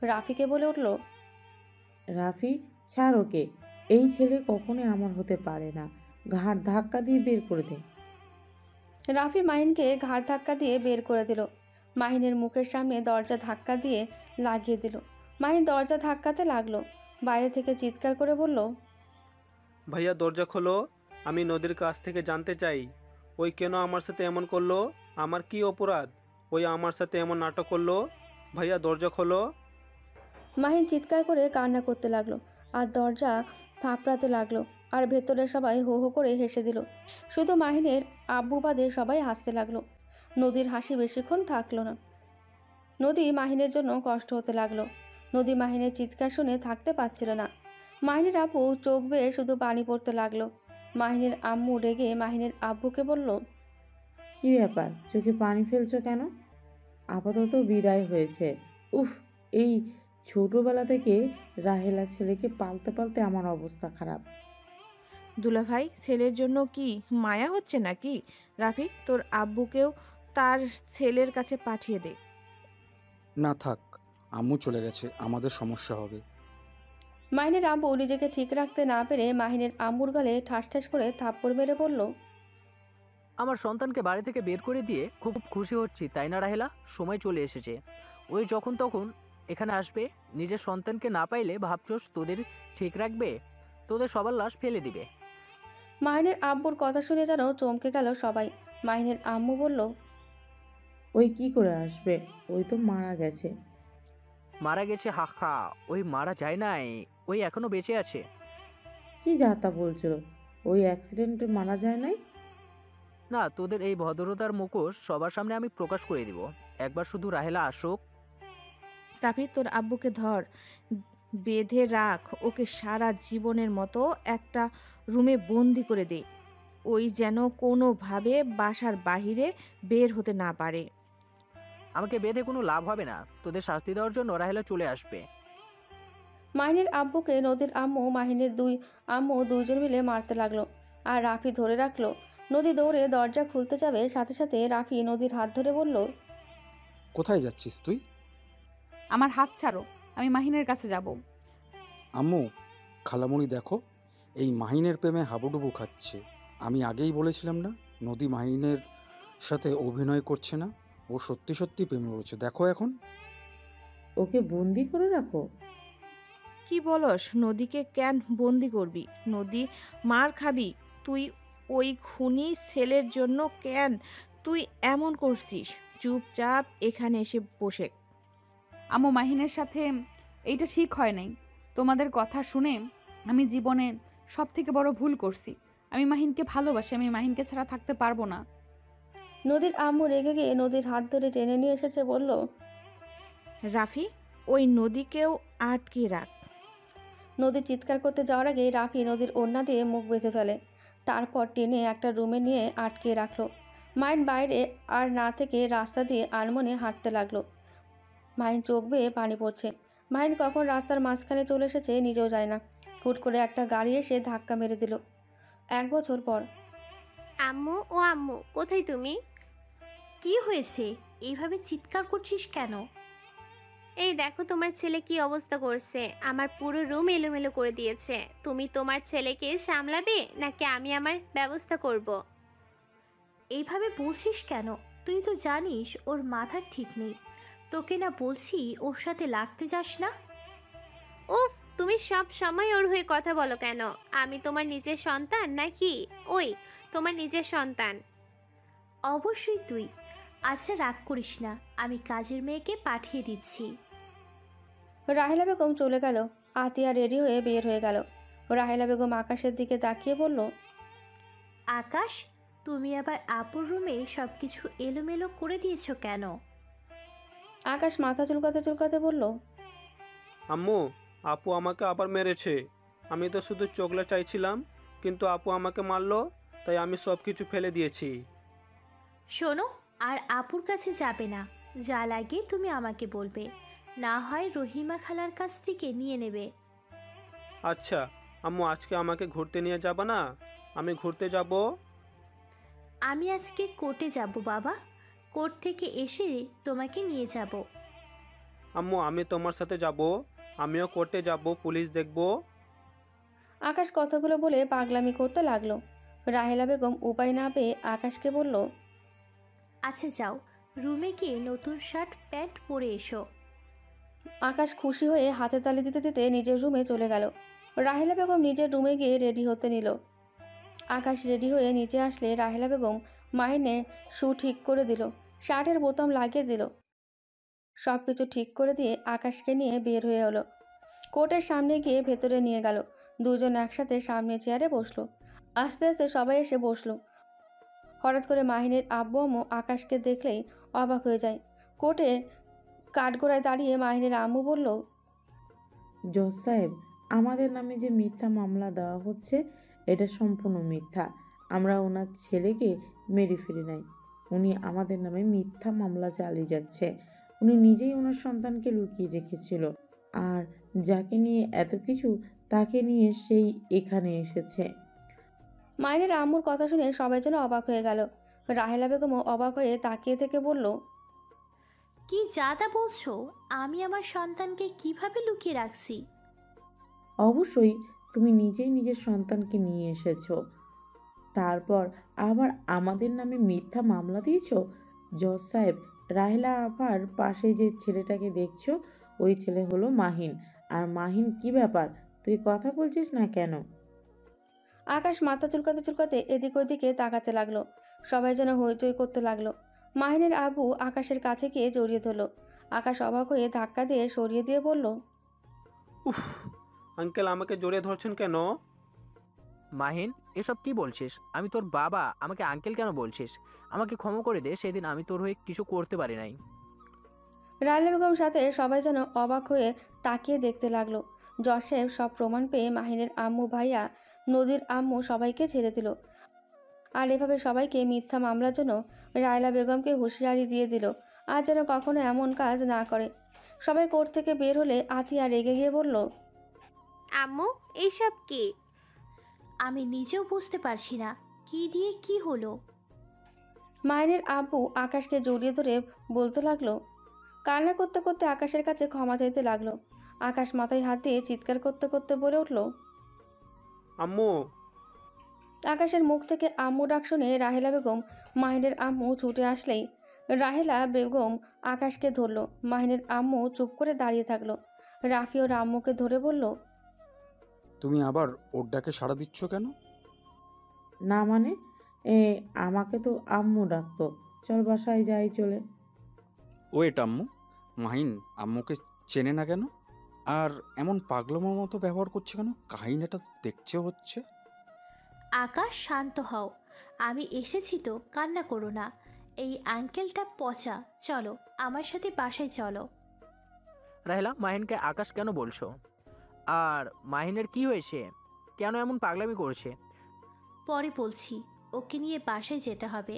রাফিকে বলে উঠল, রাফি, ছাড় ওকে। এই ছেলে কখনোই আমার হতে পারে না। ঘাড় ধাক্কা দিয়ে বের করে দে। রাফি মাহিনকে ঘাড় ধাক্কা দিয়ে বের করে দিল। মাহিনের মুখের সামনে দরজা ধাক্কা দিয়ে লাগিয়ে দিল। মাহিন দরজা ধাক্কাতে লাগলো। বাইরে থেকে চিৎকার করে বলল, ভাইয়া দরজা খোলো, আমি নদীর কাছ থেকে জানতে চাই ওই কেন আমার সাথে এমন করলো। আমার কি অপরাধ ওই আমার সাথে এমন নাটক করলো? ভাইয়া দরজা খোলো। মাহিন চিৎকার করে কান্না করতে লাগলো আর দরজা থাপড়াতে লাগলো। আর ভেতরে সবাই হো হো করে হেসে দিল। শুধু মাহিনের আব্বু বাদে সবাই হাসতে লাগলো। নদীর হাসি বেশিক্ষণ থাকলো না। নদী মাহিনের জন্য কষ্ট হতে লাগলো। নদী মাহিনের চিৎকার শুনে থাকতে পারছিল না। মাহিনের আব্বু চোখ বেয়ে শুধু পানি পড়তে লাগলো। মাহিনের আম্মু রেগে মাহিনের আব্বুকে বলল, কি ব্যাপার, চোখে পানি ফেলছো কেন? আপাতত বিদায় হয়েছে। উফ, এই ছোটবেলা থেকে রাহেলা ছেলেকে পালতে পালতে আমার অবস্থা খারাপ। দুলাভাই, ছেলের জন্য কি মায়া হচ্ছে নাকি? রাফি, তোর আব্বুকেও তার ছেলের কাছে পাঠিয়ে দে। না থাক, আম্মু চলে গেছে, আমাদের সমস্যা হবে। মাহিনের আব্বু নিজেকে ঠিক রাখতে না পেরে মাহিনের আম্মুর গালে ঠাস ঠাস করে থাপ্পড় মেরে বলল, আমার সন্তানকে বাড়ি থেকে বের করে দিয়ে খুব খুশি হচ্ছি, তাই না রাহেলা? সময় চলে এসেছে। ওই যখন তখন এখানে আসবে। নিজের সন্তানকে না পাইলে ভাবছোস তোদের ঠিক রাখবে? তোদের সবার লাশ ফেলে দিবে। মাহিনের আব্বুর কথা শুনে যেন চমকে গেল সবাই। মাহিনের আম্মু বলল, ওই কি করে আসবে? ওই তো মারা গেছে। মারা গেছে? হা হা, ওই মারা যায় নাই, ওই এখনো বেঁচে আছে। কি যাতা বলছিল? ওই অ্যাক্সিডেন্টে মারা যায় নাই? না, তোদের এই ভদ্রতার মুখোশ সবার সামনে আমি প্রকাশ করে দিব। একবার শুধু রাহেলা আসুক। রাফি, তোর আব্বুকে ধর, বেঁধে রাখ, ওকে সারা জীবনের মতো একটা রুমে বন্দি করে দে। ওই যেন কোনোভাবে বাসার বাহিরে বের হতে না পারে। আমাকে বেঁধে কোনো লাভ হবে না। তোদের শাস্তি দেওয়ার জন্য রাহেলা চলে আসবে। মাহিনের আব্বুকে নদীর আম্মু মাহিনের দুই আম্মু দুইজন মিলে মারতে লাগলো। আর রাফি ধরে রাখলো। নদী দৌড়ে দরজা খুলতে যাবে, সাথে সাথে রাফি নদীর হাত ধরে বলল, কোথায় যাচ্ছিস তুই? আমার হাত ছাড়ো, আমি মাহিনের কাছে যাব। আম্মু, খালামণি দেখো, এই মাহিনের প্রেমে হাবুডুবু খাচ্ছে। আমি আগেই বলেছিলাম না নদী মাহিনের সাথে অভিনয় করছে না, ও সত্যি সত্যি প্রেমে পড়েছে। দেখো এখন। ওকে বন্দি করে রাখো? কি বলস? নদীকে কেন বন্দি করবি? নদী মার খাবি তুই। ওই খুনি ছেলের জন্য কেন তুই এমন করছিস? চুপচাপ এখানে এসে বসে। আম্মু, মাহিনের সাথে এইটা ঠিক হয় নাই। তোমাদের কথা শুনে আমি জীবনে সব থেকে বড় ভুল করছি। আমি মাহিনকে ভালোবাসি, আমি মাহিনকে ছাড়া থাকতে পারবো না। নদীর আম্মু রেগে গিয়ে নদীর হাত ধরে টেনে নিয়ে এসেছে, বলল, রাফি, ওই নদীকেও আটকে রাখ। নদী চিৎকার করতে যাওয়ার আগে রাফি নদীর ওড়না দিয়ে মুখ বেঁধে ফেলে। তারপর টেনে একটা রুমে নিয়ে আটকে রাখলো। মাহিন বাইরে আর না থেকে রাস্তা দিয়ে আনমনে হাঁটতে লাগলো। মাহিন চোখ বেয়ে পানি পড়ছে। মাহিন কখন রাস্তার মাঝখানে চলে এসেছে নিজেও জানে না। হুট করে একটা গাড়ি এসে ধাক্কা মেরে দিল। 1 বছর পর। আম্মু, ও আম্মু, কোথায় তুমি? কি হয়েছে? এইভাবে চিৎকার করছিস কেন? এই দেখো তোমার ছেলে কি অবস্থা করছে, আমার পুরো রুম এলোমেলো করে দিয়েছে। তুমি তোমার ছেলেকে সামলাবে নাকি আমি আমার ব্যবস্থা করব? এইভাবে বলছিস কেন? তুই তো জানিস ওর মাথা ঠিক নেই। তোকে না বলছি ওর সাথে লাগতে যাস না। উফ, তুমি সব সময় ওর হয়ে কথা বলো কেন? আমি তোমার নিজের সন্তান নাকি? ওই তোমার নিজের সন্তান। অবশ্যই তুই। আচ্ছা রাগ করিস না, আমি কাজের মেয়েকে পাঠিয়ে দিচ্ছি। রাহেলা বেগম চলে গেল। আতিয়া রেডি হয়ে বের হয়ে গেল। রাহেলা বেগম আকাশের দিকে তাকিয়ে বলল, আকাশ, তুমি আবার আপুর রুমে সব কিছু এলোমেলো করে দিয়েছো কেন? আকাশ মাথা চুলকাতে চুলকাতে বলল, আম্মু, আপু আমাকে আবার মেরেছে। আমি তো শুধু চকলেট চাইছিলাম, কিন্তু আপু আমাকে মারলো, তাই আমি সব কিছু ফেলে দিয়েছি। শোনো, আর আপুর কাছে যাবে না। যা লাগে তুমি আমাকে বলবে, না হয় রহিমা খালার কাছ থেকে নিয়ে নেবে। আচ্ছা আম্মু, আজকে আমাকে ঘুরতে নিয়ে যাবে না? আমি ঘুরতে যাব। আমি আজকে কোর্টে যাব বাবা। কোর্ট থেকে এসে তোমাকে নিয়ে যাব। আম্মু, আমি তোমার সাথে যাব। আমিও কোর্টে যাব, পুলিশ দেখব। আকাশ কথাগুলো বলে পাগলামি করতে লাগলো। রাহেলা বেগম উপায় না পেয়ে আকাশকে বলল, আচ্ছা যাও, রুমে গিয়ে নতুন শার্ট প্যান্ট পরে এসো। আকাশ খুশি হয়ে হাতে তালি দিতে দিতে নিজের রুমে চলে গেল। রাহেলা বেগম নিজের রুমে গিয়ে রেডি হতে নিল। আকাশ রেডি হয়ে নিচে আসলে রাহেলা বেগম মাহিনের শু ঠিক করে দিল, শার্টের বোতাম লাগিয়ে দিল। সব কিছু ঠিক করে দিয়ে আকাশকে নিয়ে বের হয়ে হলো। কোর্টের সামনে গিয়ে ভেতরে নিয়ে গেল। দুজন একসাথে সামনে চেয়ারে বসলো। আস্তে আস্তে সবাই এসে বসলো। হঠাৎ করে মাহিনের আব্বু আম্মু আকাশকে দেখলেই অবাক হয়ে যায়। কোর্টে কাঠগোড়ায় দাঁড়িয়ে মাহিনের আম্মু বলল, জজ সাহেব, আমাদের নামে যে মিথ্যা মামলা দেওয়া হচ্ছে এটা সম্পূর্ণ মিথ্যা। আমরা ওনার ছেলেকে মেরে ফেলি নাই। উনি আমাদের নামে মিথ্যা মামলা চালিয়ে যাচ্ছে। উনি নিজেই ওনার সন্তানকে লুকিয়ে রেখেছিল, আর যাকে নিয়ে এত কিছু তাকে নিয়ে সেই এখানে এসেছে। মাহিনের আম্মুর কথা শুনে সবাই যেন অবাক হয়ে গেল। রাহেলা বেগমও অবাক হয়ে তাকিয়ে থেকে বলল, কি যাতা বলছো? আমি আমার সন্তানকে কিভাবে লুকিয়ে রাখছি? অবশ্যই তুমি নিজেই নিজের সন্তানকে নিয়ে এসেছো, তারপর আবার আমাদের নামে মিথ্যা মামলা দিয়েছো। জজ সাহেব, রাহেলা আপার পাশে যে ছেলেটাকে দেখছো ওই ছেলে হলো মাহিন। আর মাহিন, কি ব্যাপার, তুই কথা বলছিস না কেন? আকাশ মাথা চুলকাতে চুলকাতে এদিক ওদিকে তাকাতে লাগলো। সবাই যেন হইচই করতে লাগলো। মাহিনের আব্বু আকাশের কাছে গিয়ে জড়িয়ে ধরলো। আকাশ অবাক হয়ে ধাক্কা দিয়ে সরিয়ে দিয়ে বলল, উফ, আঙ্কেল আমাকে জড়িয়ে ধরছেন কেন? মাহিন, এসব কি বলছিস? আমি তোর বাবা, আমাকে আঙ্কেল কেন বলছিস? আমাকে ক্ষমা করে দে, সেদিন আমি তোর হয়ে কিছু করতে পারি নাই। রাহেলা বেগম সাথে সবাই যেন অবাক হয়ে তাকিয়ে দেখতে লাগলো। জজ সাহেব সব প্রমাণ পেয়ে মাহিনের আম্মু, ভাইয়া, নদীর আম্মু সবাইকে ছেড়ে দিল। আর এভাবে সবাইকে মিথ্যা মামলার জন্য রাহেলা বেগমকে হুঁশিয়ারি দিয়ে দিল আর যেন কখনো এমন কাজ না করে। সবাই কোর্ট থেকে বের হলে আতিয়া রেগে গিয়ে বলল, আম্মু, এইসব কি? আমি নিজেও বুঝতে পারছি না কি দিয়ে কি হলো। মাহিনের আব্বু আকাশকে জড়িয়ে ধরে বলতে লাগলো। কান্না করতে করতে আকাশের কাছে ক্ষমা চাইতে লাগলো। আকাশ মাথায় হাত দিয়ে চিৎকার করতে করতে বলে উঠল, আম্মু। আকাশের মুখ থেকে আম্মু ডাক শুনে রাহেলা বেগম মাহিনের আম্মু ছুটে আসলেই রাহেলা বেগম আকাশকে ধরলো। মাহিনের আম্মু চুপ করে দাঁড়িয়ে থাকলো। রাফি ওর আম্মুকে ধরে বলল, তুমি আবার ওর ডাকে সাড়া দিচ্ছ কেন? না মানে, আমাকে তো আম্মু ডাকতো। চল বাসায় যাই চলে। ওয়েট আম্মু, মাহিন আম্মুকে চেনে না কেন? আর এমন পাগলামোর মতো ব্যবহার করছে কেন? কাহিনীটা দেখছে হচ্ছে। আকাশ, শান্ত হও। আমি এসেছি তো, কান্না করো না। এই আঙ্কেলটা পচা। চলো আমার সাথে বাসায় চলো। রাহেলা, মাহিনকে আকাশ কেন বলছো? আর মাহিনের কি হয়েছে? কেন এমন পাগলামি করছে? পরে বলছি। ওকে নিয়ে বাসায় যেতে হবে,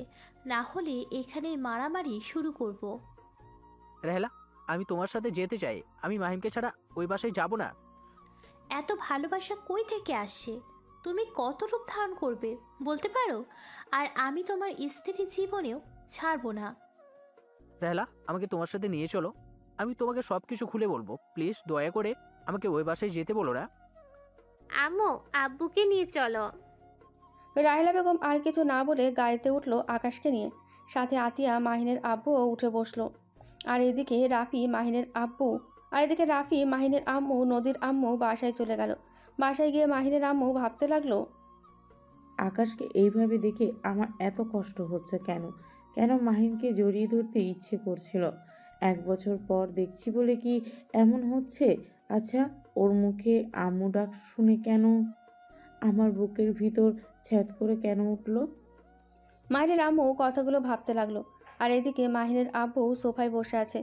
না হলে এখানে মারামারি শুরু করব। রাহেলা, আমি তোমার সাথে যেতে চাই। আমি মাহিনকে ছাড়া ওই বাসায় যাব না। এত ভালোবাসা কই থেকে আসছে? তুমি কত রূপ ধারণ করবে বলতে পারো? আর আমি তোমার স্ত্রী জীবনেও ছাড়বো না। রাহেলা, আমাকে তোমার সাথে নিয়ে চলো। আমি তোমাকে সব কিছু খুলে বলবো, প্লিজ দয়া করে আমাকে ওই বাসায় যেতে বলো না। আম্মু, আব্বুকে নিয়ে চলো। রাহেলা বেগম আর কিছু না বলে গাড়িতে উঠলো আকাশকে নিয়ে। সাথে আতিয়া মাহিনের আব্বুও উঠে বসলো। আর এদিকে রাফি মাহিনের আম্মু নদীর আম্মু বাসায় চলে গেল। বাসায় গিয়ে মাহিনের আম্মু ভাবতে লাগলো, আকাশকে এইভাবে দেখে আমার এত কষ্ট হচ্ছে কেন? কেন মাহিনকে জড়িয়ে ধরতে ইচ্ছে করছিল? 1 বছর পর দেখছি বলে কি এমন হচ্ছে? আচ্ছা, ওর মুখে আম্মু ডাক শুনে কেন আমার বুকের ভিতর ছ্যাদ করে কেন উঠলো? মাহিনের আম্মু কথাগুলো ভাবতে লাগলো। আর এদিকে মাহিনের আব্বু সোফায় বসে আছে।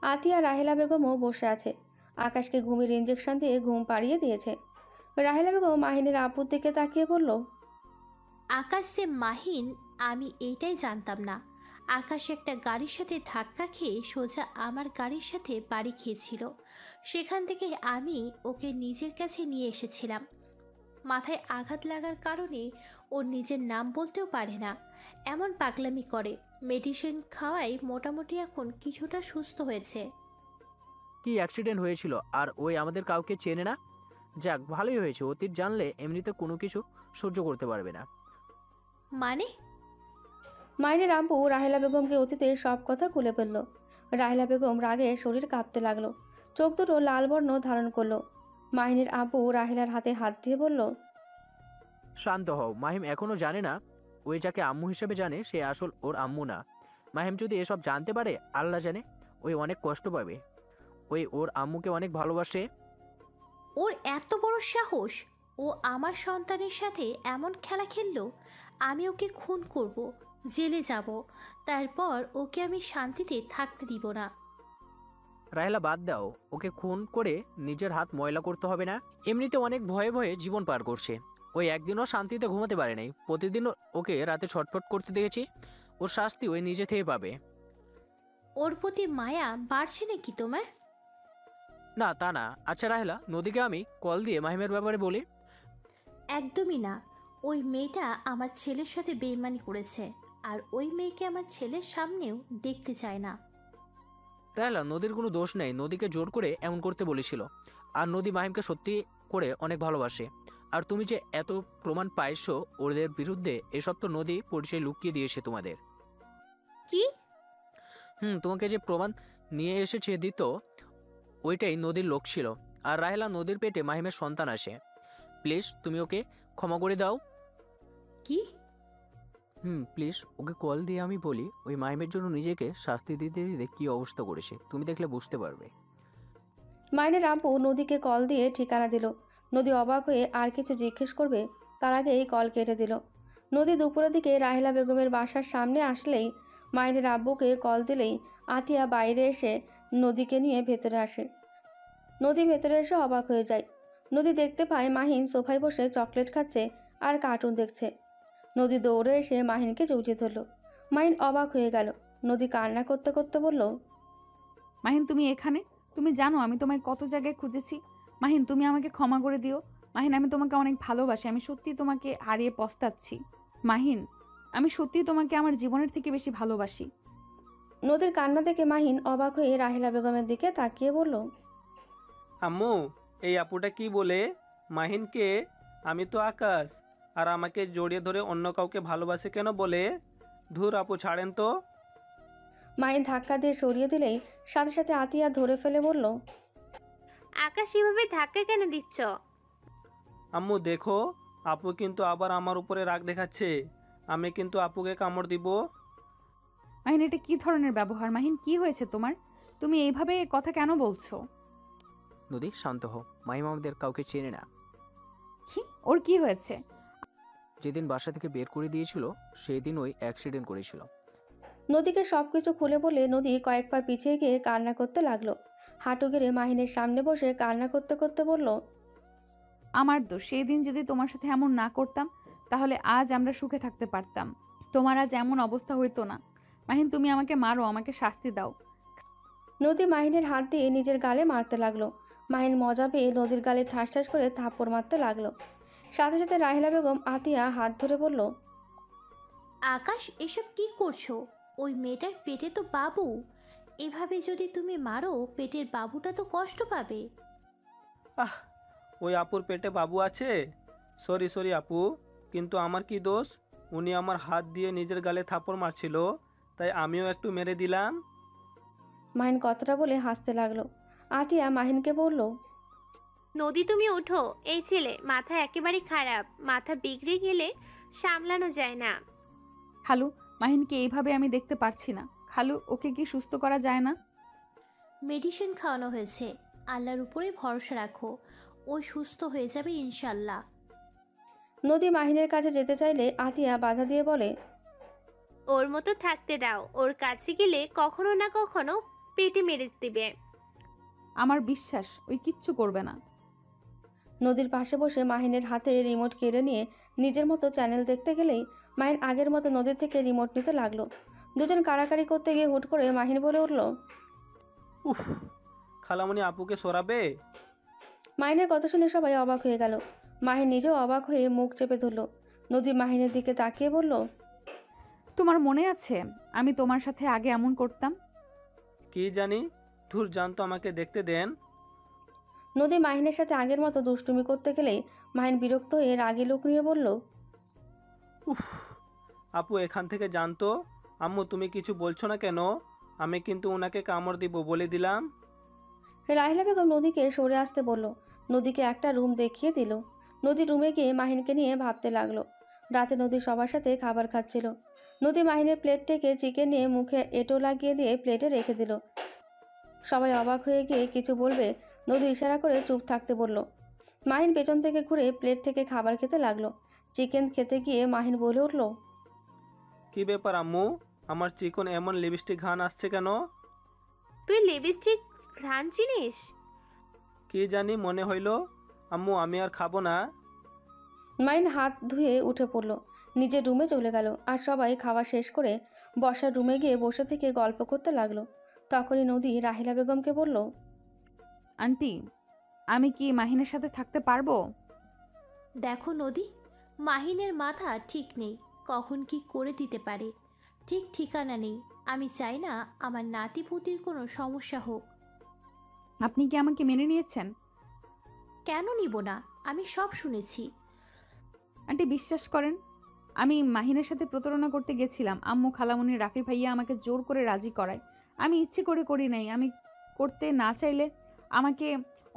আতিয়া রাহেলা বেগমও বসে আছে। আকাশকে ঘুমের ইঞ্জেকশন দিয়ে ঘুম পাড়িয়ে দিয়েছে। রাহেলা বেগম মাহিনের আব্বুর দিকে তাকিয়ে বলল, আকাশ যে মাহিন আমি এইটাই জানতাম না। আকাশ একটা গাড়ির সাথে ধাক্কা খেয়ে সোজা আমার গাড়ির সাথে বাড়ি খেয়েছিল। সেখান থেকে আমি ওকে নিজের কাছে নিয়ে এসেছিলাম। মাথায় আঘাত লাগার কারণে ওর নিজের নাম বলতেও পারে না, এমন পাগলামি করে। মেডিসিন খাওয়াই মোটামুটি এখন কিছুটা সুস্থ হয়েছে। কি অ্যাক্সিডেন্ট হয়েছিল আর ওই আমাদের কাউকে চেনে না? যাক, ভালোই হয়েছে। অতীত জানলে এমনিতে কোনো কিছু সহ্য করতে পারবে না। মানে? মাহিনের আব্বু রাহেলা বেগমকে অতীতের সব কথা খুলে ফেলল। রাহেলা বেগম রাগে শরীর কাঁপতে লাগলো। চোখ দুটো লাল বর্ণ ধারণ করলো। মাহিনের আব্বু রাহেলার হাতে হাত দিয়ে বলল, শান্ত হও। মাহিম এখনো জানে না ওই যাকে আম্মু হিসেবে জানে সে আসল ওর আম্মু না। মাহিম যদি এসব জানতে পারে, আল্লাহ জানে ওই অনেক কষ্ট পাবে। ওই ওর আম্মুকে অনেক ভালোবাসে। ওর এত বড় সাহস! ও আমার সন্তানের সাথে এমন খেলা খেললো। আমি ওকে খুন করব, জেলে যাব, তারপর ওকে আমি শান্তিতে থাকতে দিব না। রাহেলা, বাদ দাও। ওকে খুন করে নিজের হাত ময়লা করতে হবে না। এমনিতে অনেক ভয়ে ভয়ে জীবন পার করছে। ওই একদিনও শান্তিতে ঘুমাতে পারে নাই। প্রতিদিন ওকে রাতে ছটফট করতে দেখেছি। ওর শাস্তি ওই নিজে থেকে পাবে। ওর প্রতি মায়া বাড়ছে নাকি তোমার? না, তা না। আচ্ছা রাহেলা, নদীকে আমি কল দিয়ে মাহিমের ব্যাপারে বলি। একদমই না। ওই মেয়েটা আমার ছেলের সাথে বেইমানি করেছে, আর ওই মেয়েকে আমার ছেলের সামনেও দেখতে চায় না। রাহেলা, নদীর কোনো দোষ নেই। নদীকে জোর করে এমন করতে বলেছিল। আর নদী মাহিমকে সত্যি করে অনেক ভালোবাসে। আর তুমি যে এত প্রমাণ পাইছো ওদের বিরুদ্ধে, এসব তো নদী পরিচয় লুকিয়ে দিয়েছে তোমাদের। কি? তোমাকে যে প্রমাণ নিয়ে এসেছে দিত, ওইটাই নদীর লোক ছিল। আর রাহেলা, নদীর পেটে মাহিমের সন্তান আসে। প্লিজ তুমি ওকে ক্ষমা করে দাও। কি? প্লিজ ওকে কল দিয়ে আমি বলি ওই মাহিমের জন্য নিজেকে শাস্তি দিতে দিতে কি অবস্থা করেছে, তুমি দেখলে বুঝতে পারবে। মাহিনের আব্বু নদীকে কল দিয়ে ঠিকানা দিল। নদী অবাক হয়ে আর কিছু জিজ্ঞেস করবে তার আগেই কল কেটে দিল। নদী দুপুরের দিকে রাহেলা বেগমের বাসার সামনে আসলেই মাহিনের আব্বুকে কল দিলেই আতিয়া বাইরে এসে নদীকে নিয়ে ভেতরে আসে। নদী ভেতরে এসে অবাক হয়ে যায়। নদী দেখতে পায় মাহিন সোফায় বসে চকলেট খাচ্ছে আর কার্টুন দেখছে। নদী দৌড়ে এসে মাহিনকে জড়িয়ে ধরল। মাহিন অবাক হয়ে গেল। নদী কান্না করতে করতে বলল, মাহিন, তুমি এখানে? তুমি জানো আমি তোমায় কত জায়গায় খুঁজেছি। মাহিন, তুমি আমাকে ক্ষমা করে দিও। মাহিন, আমি তোমাকে অনেক ভালোবাসি। আমি সত্যি তোমাকে হারিয়ে পস্তাচ্ছি। মাহিন, আমি সত্যি তোমাকে আমার জীবনের থেকে বেশি ভালোবাসি। নদীর কান্না দেখে মাহিন অবাক হয়ে রাহেলা বেগমের দিকে তাকিয়ে বলল, আম্মু, এই আপুটা কি বলে? মাহিনকে? আমি তো আকাশ। আর আমাকে জড়িয়ে ধরে অন্য কাউকে ভালোবাসে কেন বলে? ধুর আপু, ছাড়েন তো। মাহিন ধাক্কা দিয়ে সরিয়ে দিলেই সাথে সাথে আতিয়া ধরে ফেলে বলল, আকাশ এভাবে ধাক্কা কেন দিচ্ছ? আম্মু দেখো, আপু কিন্তু আবার আমার উপরে রাগ দেখাচ্ছে। আমি কিন্তু আপুকে কামড় দিব। মাহিন, এটা কি ধরনের ব্যবহার? মাহিন, কি হয়েছে তোমার? তুমি এইভাবে কথা কেন বলছো? নদী, শান্ত হও। মাহিম আমাদের কাউকে চেনে না। কি? ওর কি হয়েছে? যেদিন বাসা থেকে বের করে দিয়েছিল সেই দিন ওই অ্যাক্সিডেন্ট করেছিল। নদীকে সবকিছু খুলে বলে নদী কয়েক পা পিছিয়ে গিয়ে কান্না করতে লাগলো। হাঁটু গেড়ে মাহিনের সামনে বসে কান্না করতে করতে বলল, আমার দোষ। সেই দিন যদি তোমার সাথে এমন না করতাম তাহলে আজ আমরা সুখে থাকতে পারতাম। তোমার আজ এমন অবস্থা হইতো না। মাহিন, তুমি আমাকে মারো, আমাকে শাস্তি দাও। নদী মাহিনের হাত দিয়ে নিজের গালে মারতে লাগলো। মাহিন মজা পেয়ে নদীর গালে ঠাস ঠাস করে থাপ্পড় মারতে লাগলো। সাথে সাথে রাহেলা বেগম আতিয়া হাত ধরে বলল, আকাশ, এসব কি করছো? ওই মেয়েটার পেটে তো বাবু। এভাবে যদি তুমি মারো পেটের বাবুটা তো কষ্ট পাবে। আহ, ওই আপুর পেটে বাবু আছে? সরি সরি আপু, কিন্তু আমার কি দোষ? উনি আমার হাত দিয়ে নিজের গালে থাপড় মারছিল, তাই আমিও একটু মেরে দিলাম। মাহিন কথাটা বলে হাসতে লাগলো। আতিয়া মাহিনকে বলল, নদী তুমি ওঠো, এই ছেলে মাথা একেবারে খারাপ, মাথা বিগড়ে গেলে সামলানো যায় না। খালু, মাহিনকে এইভাবে আমি দেখতে পারছি না। খালু, ওকে কি সুস্থ করা যায় না? মেডিসিন খাওয়ানো হয়েছে, আল্লাহর উপরে ভরসা রাখো, ও সুস্থ হয়ে যাবে ইনশাল্লাহ। নদী মাহিনের কাছে যেতে চাইলে আতিয়া বাধা দিয়ে বলে, ওর মতো থাকতে দাও, ওর কাছে গেলে কখনো না কখনো পেটে মেরে দিবে। আমার বিশ্বাস ওই কিচ্ছু করবে না। নদীর পাশে বসে মাহিনের হাতে রিমোট কেড়ে নিয়ে নিজের মতো চ্যানেল দেখতে গেলেই মাহিন আগের মতো নদীর থেকে রিমোট নিতে লাগলো। দুজন কাড়াকাড়ি করতে গিয়ে হুট করে মাহিন বলে উঠল, উফ, খালামণি আপুকে সরাবে? মাহিনের কথা শুনে সবাই অবাক হয়ে গেল। মাহিন নিজেও অবাক হয়ে মুখ চেপে ধরল। নদী মাহিনের দিকে তাকিয়ে বলল, তোমার মনে আছে আমি তোমার সাথে আগে এমন করতাম? কি জানি, ধুর জানতো, আমাকে দেখতে দেন। নদী মাহিনের সাথে আগের মতো দুষ্টুমি করতে গেলেই মাহিন বিরক্ত হয়ে রাগী লোক নিয়ে বলল, উফ, আপু এখান থেকে জানতো। আম্মু তুমি কিছু বলছো না কেন? আমি কিন্তু ওনাকে কামড় দিব, বলে দিলাম। রাহিলা বেগম নদীকে সরে আসতে বলল। নদীকে একটা রুম দেখিয়ে দিল। নদী রুমে গিয়ে মাহিনকে নিয়ে ভাবতে লাগলো। রাতে নদী সবার সাথে খাবার খাচ্ছিল। নদী মাহিনের প্লেট থেকে চিকেন নিয়ে মুখে এঁটো লাগিয়ে দিয়ে প্লেটে রেখে দিল। সবাই অবাক হয়ে গিয়ে কিছু বলবে নদী ইশারা করে চুপ থাকতে বলল। মাহিন পেছন থেকে ঘুরে প্লেট থেকে খাবার খেতে লাগলো। চিকেন খেতে গিয়ে মাহিন বলে উঠল, কি ব্যাপার আম্মু, আমার চিকন এমন লিপস্টিক ঘ্রাণ আসছে কেন? তুই লিপস্টিক ঘ্রাণ চিনিস? কি জানি, মনে হইল। আম্মু আমি আর খাবো না। মাহিন হাত ধুয়ে উঠে পড়ল, নিজের রুমে চলে গেল। আর সবাই খাওয়া শেষ করে বসার রুমে গিয়ে বসে থেকে গল্প করতে লাগলো। তখনই নদী রাহিলা বেগমকে বলল, আন্টি, আমি কি মাহিনের সাথে থাকতে পারবো? দেখো নদী, মাহিনের মাথা ঠিক নেই, কখন কি করে দিতে পারে ঠিক ঠিকানা নেই। আমি চাই না আমার নাতিপুতির কোনো সমস্যা হোক। আপনি কি আমাকে মেনে নিয়েছেন? কেন নিব না, আমি সব শুনেছি। আন্টি বিশ্বাস করেন, আমি মাহিনের সাথে প্রতারণা করতে গেছিলাম। আম্মু, খালামণি, রাফি ভাইয়া আমাকে জোর করে রাজি করায়। আমি ইচ্ছে করে করি নাই। আমি করতে না চাইলে আমাকে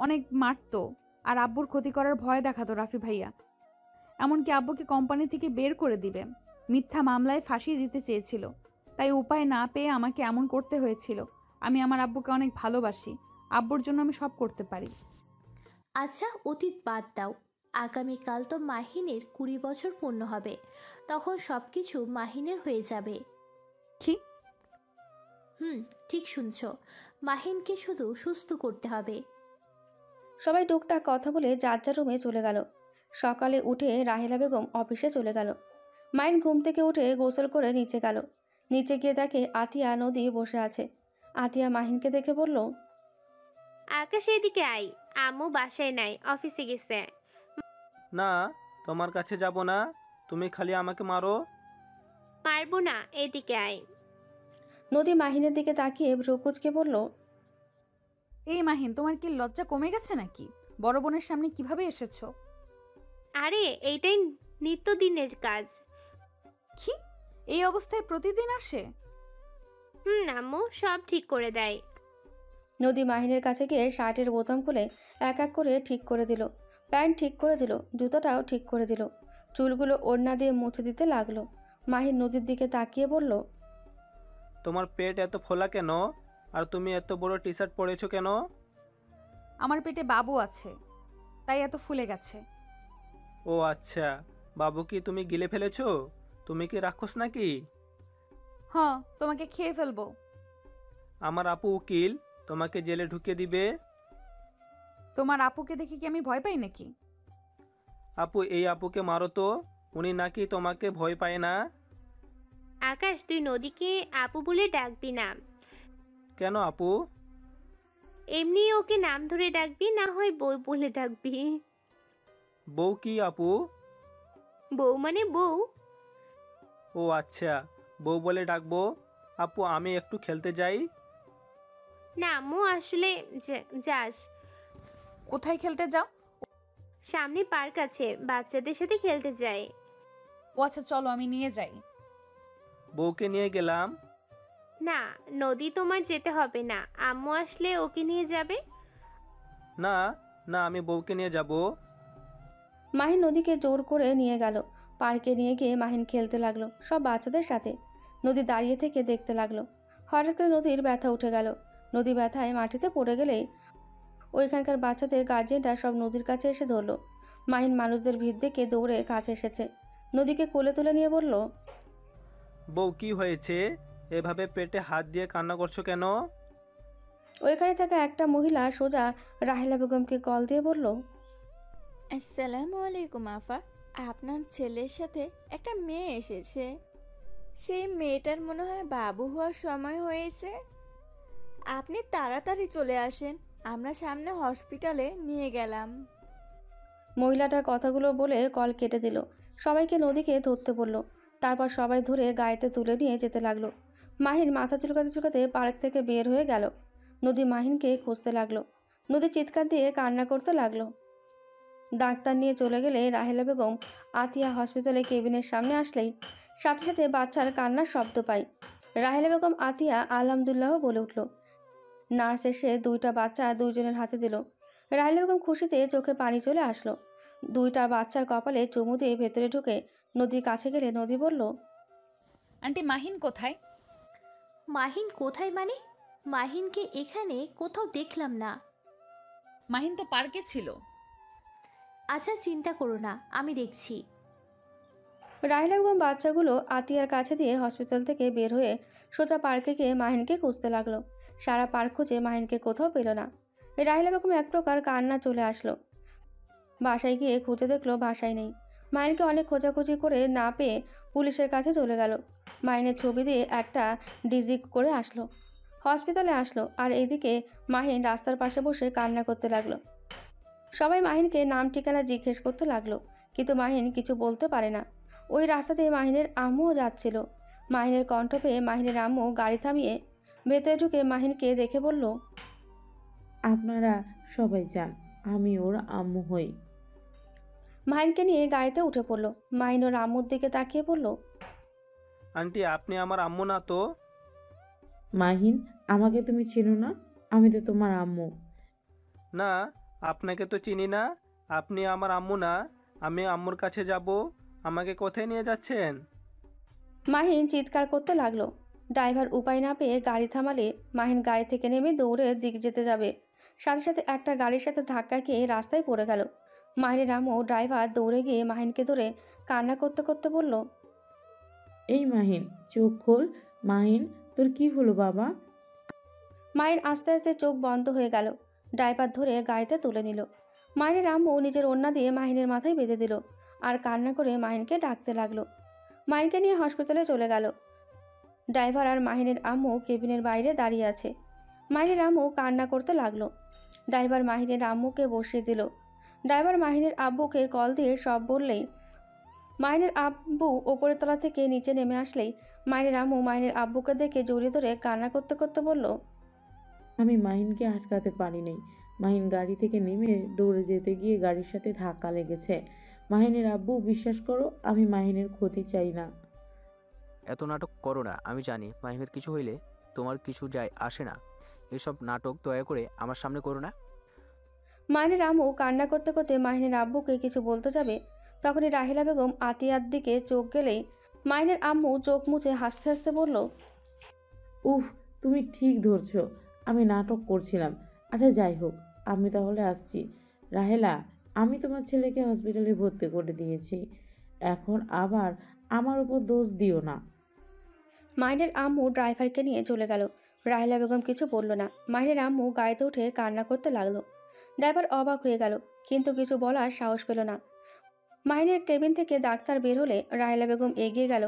অনেক মারতো আর আব্বুর ক্ষতি করার ভয় দেখাতো রাফি ভাইয়া। এমনকি আব্বুকে কোম্পানি থেকে বের করে দিবে, মিথ্যা মামলায় ফাঁসিয়ে দিতে চেয়েছিল। তাই উপায় না পেয়ে আমাকে এমন করতে হয়েছিল। আমি আমার আব্বুকে অনেক ভালোবাসি। আব্বুর জন্য আমি সব করতে পারি। আচ্ছা, অতীত বাদ দাও। আগামীকাল তো মাহিনের 20 বছর পূর্ণ হবে, তখন সব কিছু মাহিনের হয়ে যাবে। কি? ঠিক শুনছো, মাহিনকে শুধু সুস্থ করতে হবে। সবাই টুকটাক কথা বলে যার যার রুমে চলে গেল। সকালে উঠে রাহিলা বেগম অফিসে চলে গেল। মাহিন ঘুম থেকে উঠে গোসল করে নিচে গেল। নিচে গিয়ে দেখে আতিয়া নদী বসে আছে। আতিয়া মাহিনকে দেখে বলল, আকাশ এদিকে আয়, আম্মু বাসায় নাই, অফিসে গেছে। না, তোমার কাছে যাব না, তুমি খালি আমাকে মারো। পারবো না, এদিকে আয়। নদী মাহিনের দিকে তাকিয়ে ভ্রুকুচকে বলল, এই মাহিন, তোমার কি লজ্জা কমে গেছে নাকি? বড় বোনের সামনে কিভাবে এসেছো? আরে এইটাই নিত্যদিনের কাজ। কি, এই অবস্থায় প্রতিদিন আসে? আম্মু সব ঠিক করে দেয়। নদী মাহিনের কাছে গিয়ে শার্টের বোতাম খুলে এক এক করে ঠিক করে দিল। প্যান্ট ঠিক করে দিল, জুতাটাও ঠিক করে দিল। চুলগুলো ওড়না দিয়ে মুছে দিতে লাগলো। মাহিন নদীর দিকে তাকিয়ে বলল, তোমার পেট এত ফোলা কেন? আর তুমি এত বড় টি শার্ট পরেছো কেন? আমার পেটে বাবু আছে, তাই এত ফুলে গেছে। ও আচ্ছা, বাবু কি তুমি গিলে ফেলেছো? তুমি কি রাক্ষস নাকি? হ্যাঁ, তোমাকে খেয়ে ফেলবো। আমার আপু উকিল, তোমাকে জেলে ঢুকিয়ে দিবে। তোমার আপুকে দেখে কি আমি ভয় পাই নাকি? আপু, এই আপুকে মারো তো, উনি নাকি তোমাকে ভয় পায় না। আকাশ, তুই নদীকে আপু বলে ডাকবি না। কেন আপু? এমনি ওকে নাম ধরে ডাকবি, না হয় বউ বলে ডাকবি। বউ কি আপু? বউ মানে বউ। ও আচ্ছা, বউ বলে ডাকবো। আপু আমি একটু খেলতে যাই। না আম্মু, আসলে যাস। কোথায় খেলতে যাও? সামনে পার্ক আছে, বাচ্চাদের সাথে খেলতে যাই। ও আচ্ছা, চলো আমি নিয়ে যাই। বউকে নিয়ে গেলাম। না নদী, তোমার যেতে হবে না, আম্মু আসলে ওকে নিয়ে যাবে। না না, আমি বউকে নিয়ে যাব। মাহিন নদীকে জোর করে নিয়ে গেল। পার্কে নিয়ে গিয়ে মাহিন খেলতে লাগলো সব বাচ্চাদের সাথে। নদী দাঁড়িয়ে থেকে দেখতে লাগলো। হঠাৎ করে নদীর ব্যথা উঠে গেল। নদী ব্যথায় মাটিতে পড়ে গেলেই ওইখানকার বাচ্চাদের গার্জিয়ানরা সব নদীর কাছে এসে ধরলো। মাহিন মানুষদের ভিড় দেখে দৌড়ে কাছে এসেছে। নদীকে কোলে তুলে নিয়ে বলল, বউ কি হয়েছে? এভাবে পেটে হাত দিয়ে কান্না করছো কেন? ওইখানে থাকা একটা মহিলা সোজা রাহেলা বেগমকে কল দিয়ে বলল, আসসালামু আলাইকুম আফা, আপনার ছেলের সাথে একটা মেয়ে এসেছে। সেই মেয়েটার মনে হয় বাবু হওয়ার সময় হয়েছে। আপনি তাড়াতাড়ি চলে আসেন, আমরা সামনে হসপিটালে নিয়ে গেলাম। মহিলাটার কথাগুলো বলে কল কেটে দিল। সবাইকে নদীকে ধরতে বলল। তারপর সবাই ধরে গাড়িতে তুলে নিয়ে যেতে লাগলো। মাহিন মাথা চুলকাতে চুলকাতে পার্ক থেকে বের হয়ে গেল। নদী মাহিনকে খুঁজতে লাগলো। নদী চিৎকার দিয়ে কান্না করতে লাগলো। ডাক্তার নিয়ে চলে গেলে রাহেলা বেগম আতিয়া হসপিটালে কেবিনের সামনে আসলেই সাথে সাথে বাচ্চার কান্নার শব্দ পাই। রাহেলা বেগম আতিয়া আলহামদুলিল্লাহ বলে উঠল। নার্স এসে দুইটা বাচ্চা দুইজনের হাতে দিল। রাহেলা বেগম খুশিতে চোখে পানি চলে আসলো। দুইটা বাচ্চার কপালে চুমু দিয়ে ভেতরে ঢুকে নদীর কাছে গেলে নদী বলল, আন্টি মাহিন কোথায়? মাহিন কোথায় মানে? মাহিনকে এখানে কোথাও দেখলাম না। মাহিন তো পার্কে ছিল। আচ্ছা চিন্তা করো না, আমি দেখছি। রাহেলা বেগম বাচ্চাগুলো আতিয়ার কাছে দিয়ে হসপিটাল থেকে বের হয়ে সোজা পার্কে গিয়ে মাহিনকে খুঁজতে লাগলো। সারা পার্ক খুঁজে মাহিনকে কোথাও পেল না। রাহেলা বেগম এক প্রকার কান্না চলে আসলো। বাসায় গিয়ে খুঁজে দেখলো বাসায় নেই। মাহিনকে অনেক খোঁজাখুঁজি করে না পেয়ে পুলিশের কাছে চলে গেল। মাহিনের ছবি দিয়ে একটা ডিজি করে আসলো। হসপিটালে আসলো। আর এইদিকে মাহিন রাস্তার পাশে বসে কান্না করতে লাগলো। সবাই মাহিনকে নাম ঠিকানা জিজ্ঞেস করতে লাগলো, কিন্তু মাহিন কিছু বলতে পারে না। ওই রাস্তা দিয়ে মাহিনের আম্মুও যাচ্ছিল। মাহিনের কণ্ঠ পেয়ে মাহিনের আম্মু গাড়ি থামিয়ে ভেতরে ঢুকে মাহিনকে দেখে বলল, আপনারা সবাই যান, আমি ওর আম্মু হই। মাহিনকে নিয়ে গাড়িতে উঠে পড়ল। মাহিন ওর আম্মুর দিকে তাকিয়ে বলল, আন্টি, আপনি আমার আম্মু না তো? মাহিন, আমাকে তুমি চেনো না? আমি তো তোমার আম্মু। না, আপনাকে তো চিনি না। আপনি আমার আম্মু না। আমি আম্মুর কাছে যাব। আমাকে কোথায় নিয়ে যাচ্ছেন? মাহিন চিৎকার করতে লাগলো। ড্রাইভার উপায় না পেয়ে গাড়ি থামালে মাহিন গাড়ি থেকে নেমে দৌড়ে দিক যেতে যাবে। সাথে সাথে একটা গাড়ির সাথে ধাক্কা খেয়ে রাস্তায় পড়ে গেল। মাহিনের আম্মু ড্রাইভার দৌড়ে গিয়ে মাহিনকে ধরে কান্না করতে করতে বলল, এই মাহিন, চোখ খোল। মাহিন, তোর কি হলো বাবা? মাহিন আস্তে আস্তে চোখ বন্ধ হয়ে গেল। ড্রাইভার ধরে গাড়িতে তুলে নিল। মাহিনের আম্মু নিজের ওড়না দিয়ে মাহিনের মাথায় বেঁধে দিল আর কান্না করে মাহিনকে ডাকতে লাগলো। মাহিনকে নিয়ে হসপিটালে চলে গেল। ড্রাইভার আর মাহিনের আম্মু কেবিনের বাইরে দাঁড়িয়ে আছে। মাহিনের আম্মু কান্না করতে লাগলো। ড্রাইভার মাহিনের আম্মুকে বসিয়ে দিল। ড্রাইভার মাহিনের আব্বুকে কল দিয়ে সব বললেই মাহিনের আব্বু ওপরের তলা থেকে নিচে নেমে আসলেই মাহিনের আম্মু মাহিনের আব্বুকে দেখে জড়িয়ে ধরে কান্না করতে করতে বলল, আমি মাহিনকে আটকাতে পারিনি। মাহিন গাড়ি থেকে নেমে দৌড়ে যেতে গিয়ে গাড়ির সাথে ধাক্কা লেগেছে। মাহিনের আব্বু, বিশ্বাস করো, আমি মাহিনের ক্ষতি চাই না। এত নাটক করো না, আমি জানি মাহিমের কিছু হইলে তোমার কিছু যায় আসে না। এসব নাটক দয়া করে আমার সামনে করো না। মাহিনের আম্মু কান্না করতে করতে মাহিনের আব্বুকে কিছু বলতে যাবে, তখনই রাহিলা বেগম আতিয়ার দিকে চোখ গেলেই মাহিনের আম্মু চোখ মুছে হাসতে হাসতে বলল, উফ, তুমি ঠিক ধরছো, আমি নাটক করছিলাম। আচ্ছা যাই হোক, আমি তাহলে আসছি। রাহেলা, আমি তোমার ছেলেকে হসপিটালে ভর্তি করে দিয়েছি। এখন আবার আমার উপর দোষ দিও না। মাহিনের আম্মু ড্রাইভারকে নিয়ে চলে গেল। রাহিলা বেগম কিছু বলল না। মাহিনের আম্মু গাড়িতে উঠে কান্না করতে লাগলো। ড্রাইভার অবাক হয়ে গেল, কিন্তু কিছু বলার সাহস পেল না। মাহিনের কেবিন থেকে ডাক্তার বের হলে রাহেলা বেগম এগিয়ে গেল।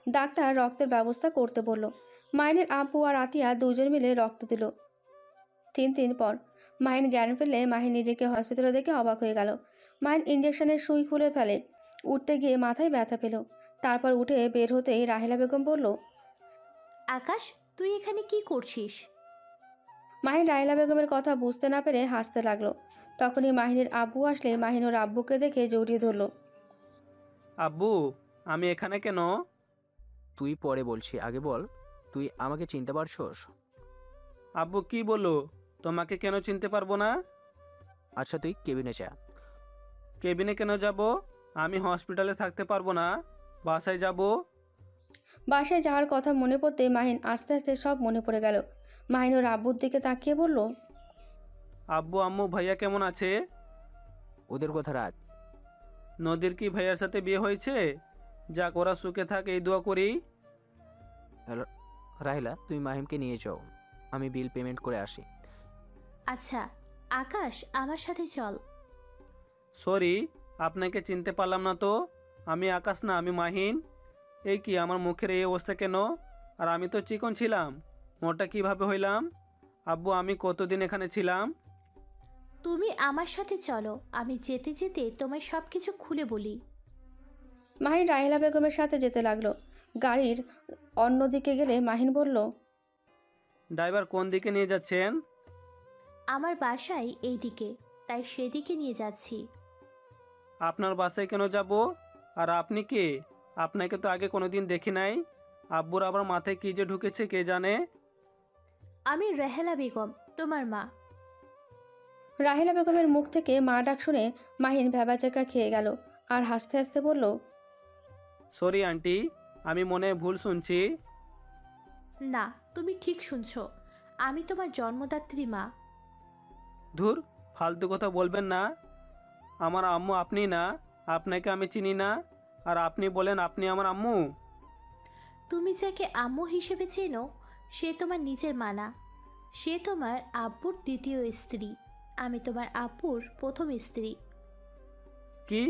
ডাক্তার রক্তের ব্যবস্থা করতে বলল। মাহিনের আব্বু আর আতিয়া দুজন মিলে রক্ত দিল। 3 দিন পর মাহিন জ্ঞান ফেললে মাহিন নিজেকে হসপিটালে দেখে অবাক হয়ে গেল। মাহিন ইঞ্জেকশনের সুই খুলে ফেলে। উঠতে গিয়ে মাথায় ব্যথা পেল। তারপর উঠে বের হতেই রাহেলা বেগম বলল, আকাশ, তুই এখানে কি করছিস? মাহিন রাহেলা বেগমের কথা বুঝতে না পেরে হাসতে লাগলো। তখনই মাহিনের আব্বু আসলে মাহিন ওর আব্বুকে দেখে জড়িয়ে ধরলো। আব্বু, আমি এখানে কেন? তুই পরে বলছি, আগে বল তুই আমাকে চিনতে পারছস? আব্বু কি বলো? তোমাকে কেন চিনতে পারবো না? আচ্ছা তুই কেবিনে যা। কেবিনে কেন যাব? আমি হসপিটালে থাকতে পারবো না, বাসায় যাব। বাসায় যাওয়ার কথা মনে পড়তে মাহিন আস্তে আস্তে সব মনে পড়ে গেল। মাহিন ওর আব্বুর দিকে তাকিয়ে বলল, আব্বু আম্মু ভাইয়া কেমন আছে? ওদের কথা রাখ। নদীর কি ভাইয়ার সাথে বিয়ে হয়েছে? যাক, ওরা সুখে থাক এই দোয়া করি। রাহিলা, তুই মাহিমকে নিয়ে যাও, আমি বিল পেমেন্ট করে আসি। আচ্ছা আকাশ, আমার সাথে চল। সরি, আপনাকে চিনতে পারলাম না তো। আমি আকাশ না, আমি মাহিন। এই কি, আমার মুখের এই অবস্থা কেন? আর আমি তো চিকন ছিলাম, মোটা কিভাবে হইলাম? আব্বু, আমি কতদিন এখানে ছিলাম? তুমি আমার সাথে চলো, আমি যেতে যেতে তোমায় সব কিছু খুলে বলি। মাহিন রাহেলা বেগমের সাথে যেতে লাগলো। গাড়ির অন্যদিকে গেলে মাহিন বলল, ড্রাইভার কোন দিকে নিয়ে যাচ্ছেন? আমার বাসায় এই দিকে, তাই সেদিকে নিয়ে যাচ্ছি। আপনার বাসায় কেন যাব? আর আপনি কে? আপনাকে তো আগে কোনোদিন দেখি নাই। আব্বুর আবার মাথায় কি যে ঢুকেছে কে জানে। আমি রাহেলা বেগম, তোমার মা। রাহেলা বেগমের মুখ থেকে মা ডাক শুনে মাহিন ভ্যাবাচাকা খেয়ে গেল আর হাসতে হাসতে বলল, সরি আন্টি, আমি মনে হয় ভুল শুনছি। না, তুমি ঠিক শুনছো, আমি তোমার জন্মদাত্রী মা। ধুর, ফালতু কথা বলবেন না। আমার আম্মু আপনি না, আপনাকে আমি চিনি না। আর আপনি বলেন আপনি আমার আম্মু? তুমি যাকে আম্মু হিসেবে চেনো সে তোমার নিজের মা না, সে তোমার আব্বুর দ্বিতীয় স্ত্রী। আমি তোমার আব্বুর প্রথম স্ত্রী। কি?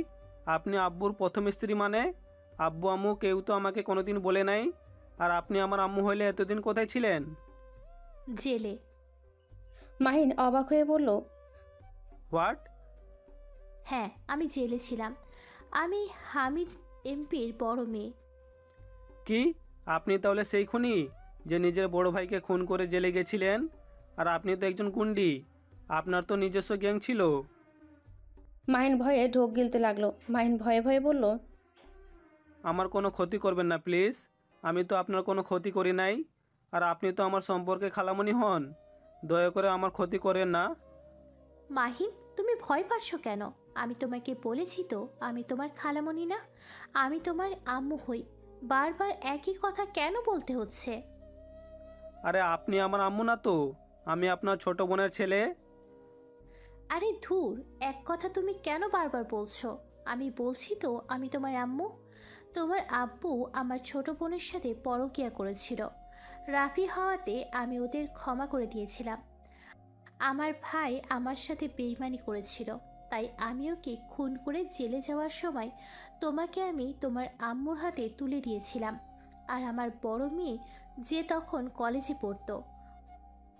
আপনি আব্বুর প্রথম স্ত্রী মানে? আব্বু আম্মু কেউ তো আমাকে কোনোদিন বলে নাই। আর আপনি আমার আম্মু হইলে এতদিন কোথায় ছিলেন? জেলে। মাহিন অবাক হয়ে বলল, হোয়াট? হ্যাঁ, আমি জেলে ছিলাম। আমি হামিদ এমপির বড় মেয়ে। কি? আপনি তাহলে সেই খুনি যে নিজের বড় ভাইকে খুন করে জেলে গেছিলেন? আর আপনি তো একজন গুন্ডি, আপনার তো নিজস্ব গ্যাং ছিল। মাহিন ভয়ে ঢোক গিলতে লাগলো। মাহিন ভয়ে ভয়ে বলল, আমার কোনো ক্ষতি করবেন না প্লিজ। আমি তো আপনার কোনো ক্ষতি করি নাই। আর আপনি তো আমার সম্পর্কে খালামণি হন, দয়া করে আমার ক্ষতি করেন না। মাহিন, তুমি ভয় পাচ্ছ কেন? আমি তোমাকে বলেছি তো আমি তোমার খালামণি না, আমি তোমার আম্মু হই। বারবার একই কথা কেন বলতে হচ্ছে? আরে আপনি আমার আম্মু না তো, আমি আপনার ছোট বোনের ছেলে। আরে ধুর, এক কথা তুমি কেন বারবার বলছো? আমি বলছি তো আমি তোমার আম্মু। তোমার আব্বু আমার ছোট বোনের সাথে পরকীয়া করেছিল, রাফি হওয়াতে আমি ওদের ক্ষমা করে দিয়েছিলাম। আমার ভাই আমার সাথে বেইমানি করেছিল, তাই আমি ওকে খুন করে জেলে যাওয়ার সময় তোমাকে আমি তোমার আম্মুর হাতে তুলে দিয়েছিলাম। আর আমার বড় মেয়ে যে তখন কলেজে পড়তো,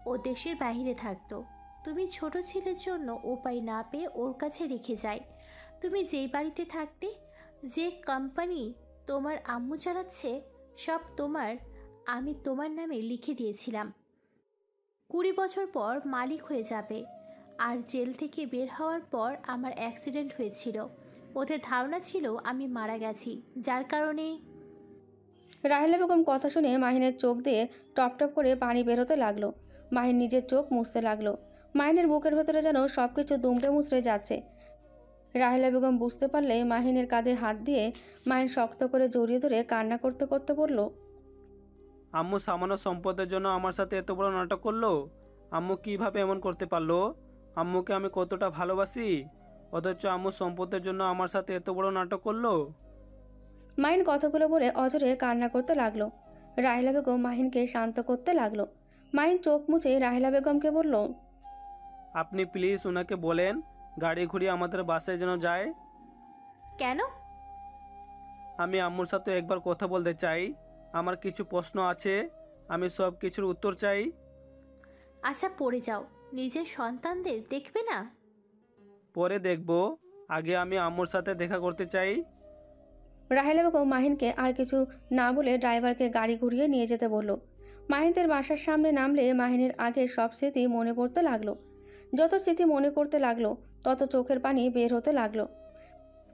ও দেশের বাইরে থাকতো। তুমি ছোট ছেলের জন্য উপায় না পেয়ে ওর কাছে রেখে যাই। তুমি যেই বাড়িতে থাকতে, যে কোম্পানি তোমার আম্মু চালাচ্ছে, সব তোমার, আমি তোমার নামে লিখে দিয়েছিলাম। 20 বছর পর মালিক হয়ে যাবে। আর জেল থেকে বের হওয়ার পর আমার অ্যাক্সিডেন্ট হয়েছিল, ওদের ধারণা ছিল আমি মারা গেছি, যার কারণে। রাহেলা বেগম কথা শুনে মাহিনের চোখ দিয়ে টপ টপ করে পানি বেরোতে লাগলো। মাহিন নিজের চোখ মুছতে লাগলো। মাহিনের বুকের ভেতরে যেন সব কিছু দুমড়ে মুচড়ে যাচ্ছে। রাহেলা বেগম বুঝতে পারলে মাহিনের কাঁধে হাত দিয়ে মাহিন শক্ত করে জড়িয়ে ধরে কান্না করতে করতে বলল, আম্মু সামান্য সম্পদের জন্য আমার সাথে এত বড় নাটক করলো। আম্মু কিভাবে এমন করতে পারলো? আম্মুকে আমি কতটা ভালোবাসি, অথচ আম্মু সম্পদের জন্য আমার সাথে এত বড় নাটক করলো। মাহিন কথাগুলো বলে অজরে কান্না করতে লাগলো। রাহেলা বেগম মাহিনকে শান্ত করতে লাগলো। মাহিন চোখ মুছে রাহেলা বেগমকে বলল, আপনি প্লিজ ওনাকে বলেন গাড়ি ঘুরিয়ে আমাদের বাসায় যেন যায়। কেন? আমি আম্মুর সাথে একবার কথা বলতে চাই। আমার কিছু প্রশ্ন আছে, আমি সব কিছুর উত্তর চাই। আচ্ছা পড়ে যাও, নিজের সন্তানদের দেখবে না? পরে দেখব, আগে আমি আম্মুর সাথে দেখা করতে চাই। রাহেলা বেগম মাহিনকে আর কিছু না বলে ড্রাইভারকে গাড়ি ঘুরিয়ে নিয়ে যেতে বলল। মাহিনদের বাসার সামনে নামলে মাহিনের আগের সব স্মৃতি মনে পড়তে লাগলো। যত স্মৃতি মনে করতে লাগলো তত চোখের পানি বের হতে লাগলো।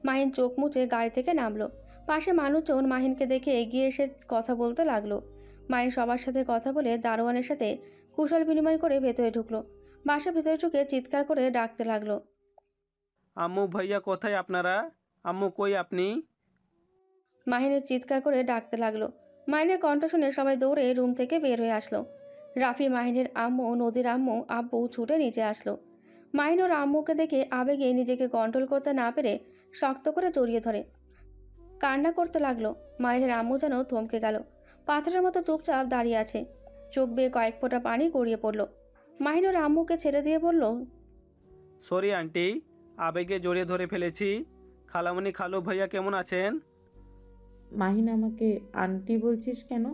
মাহিন চোখ মুছে গাড়ি থেকে নামলো। পাশে মানুষজন মাহিনকে দেখে এগিয়ে এসে কথা বলতে লাগলো। মাহিন সবার সাথে কথা বলে দারোয়ানের সাথে কুশল বিনিময় করে ভেতরে ঢুকলো। বাসা ভেতরে ঢুকে চিৎকার করে ডাকতে লাগলো, আম্মু ভাইয়া কোথায় আপনারা? আম্মু কই আপনি? মাহিনের চিৎকার করে ডাকতে লাগলো। মাহিনের কণ্ঠ শুনে সবাই দৌড়ে রুম থেকে বের হয়ে আসলো। রাফি, মাহিনের আম্মু, নদীর আম্মু, আব্বু ছুটে নিচে আসলো। মাহিন ওর আম্মুকে দেখে আবেগে নিজেকে কন্ট্রোল করতে না পেরে শক্ত করে জড়িয়ে ধরে কান্না করতে লাগলো। মাহিনের আম্মু যেন থমকে গেল, পাথরের মতো চুপচাপ দাঁড়িয়ে আছে। চোখ বেয়ে কয়েক ফোঁটা পানি গড়িয়ে পড়ল। মাহিন ওর আম্মুকে ছেড়ে দিয়ে বলল, সরি আন্টি, আবেগে জড়িয়ে ধরে ফেলেছি। খালামণি, খালু ভাইয়া কেমন আছেন? মাহিন, আমাকে আন্টি বলছিস কেন?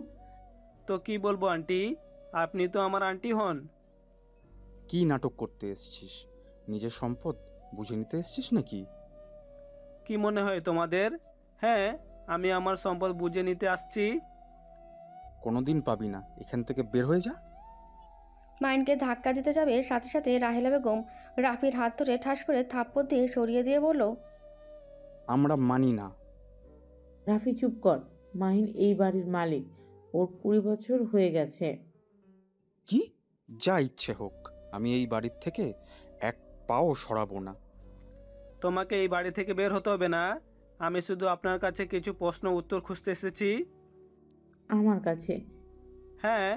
তো কি বলবো আন্টি, আপনি তো আমার আন্টি হন। কি নাটক করতে এসছিস? নিজের সম্পদ বুঝে নিতে এসছিস নাকি? কি মনে হয় তোমাদের? হ্যাঁ, আমি আমার সম্পদ বুঝে নিতে আসছি। কোনোদিন পাবি না, এখান থেকে বের হয়ে যা। মাহিনকে ধাক্কা দিতে যাবে সাথে সাথে রাহেলা বেগম রাফির হাত ধরে ঠাস করে থাপ্পড় দিয়ে সরিয়ে দিয়ে বলল, আমরা মানি না। রাফি চুপ কর। মাহিন এই বাড়ির মালিক, ওর 20 বছর হয়ে গেছে। কি? যা ইচ্ছে হোক, আমি এই বাড়ির থেকে এক পাও সরাবো না। তোমাকে এই বাড়ি থেকে বের হতে হবে না। আমি শুধু আপনার কাছে কিছু প্রশ্ন উত্তর খুঁজতে এসেছি। আমার কাছে? হ্যাঁ।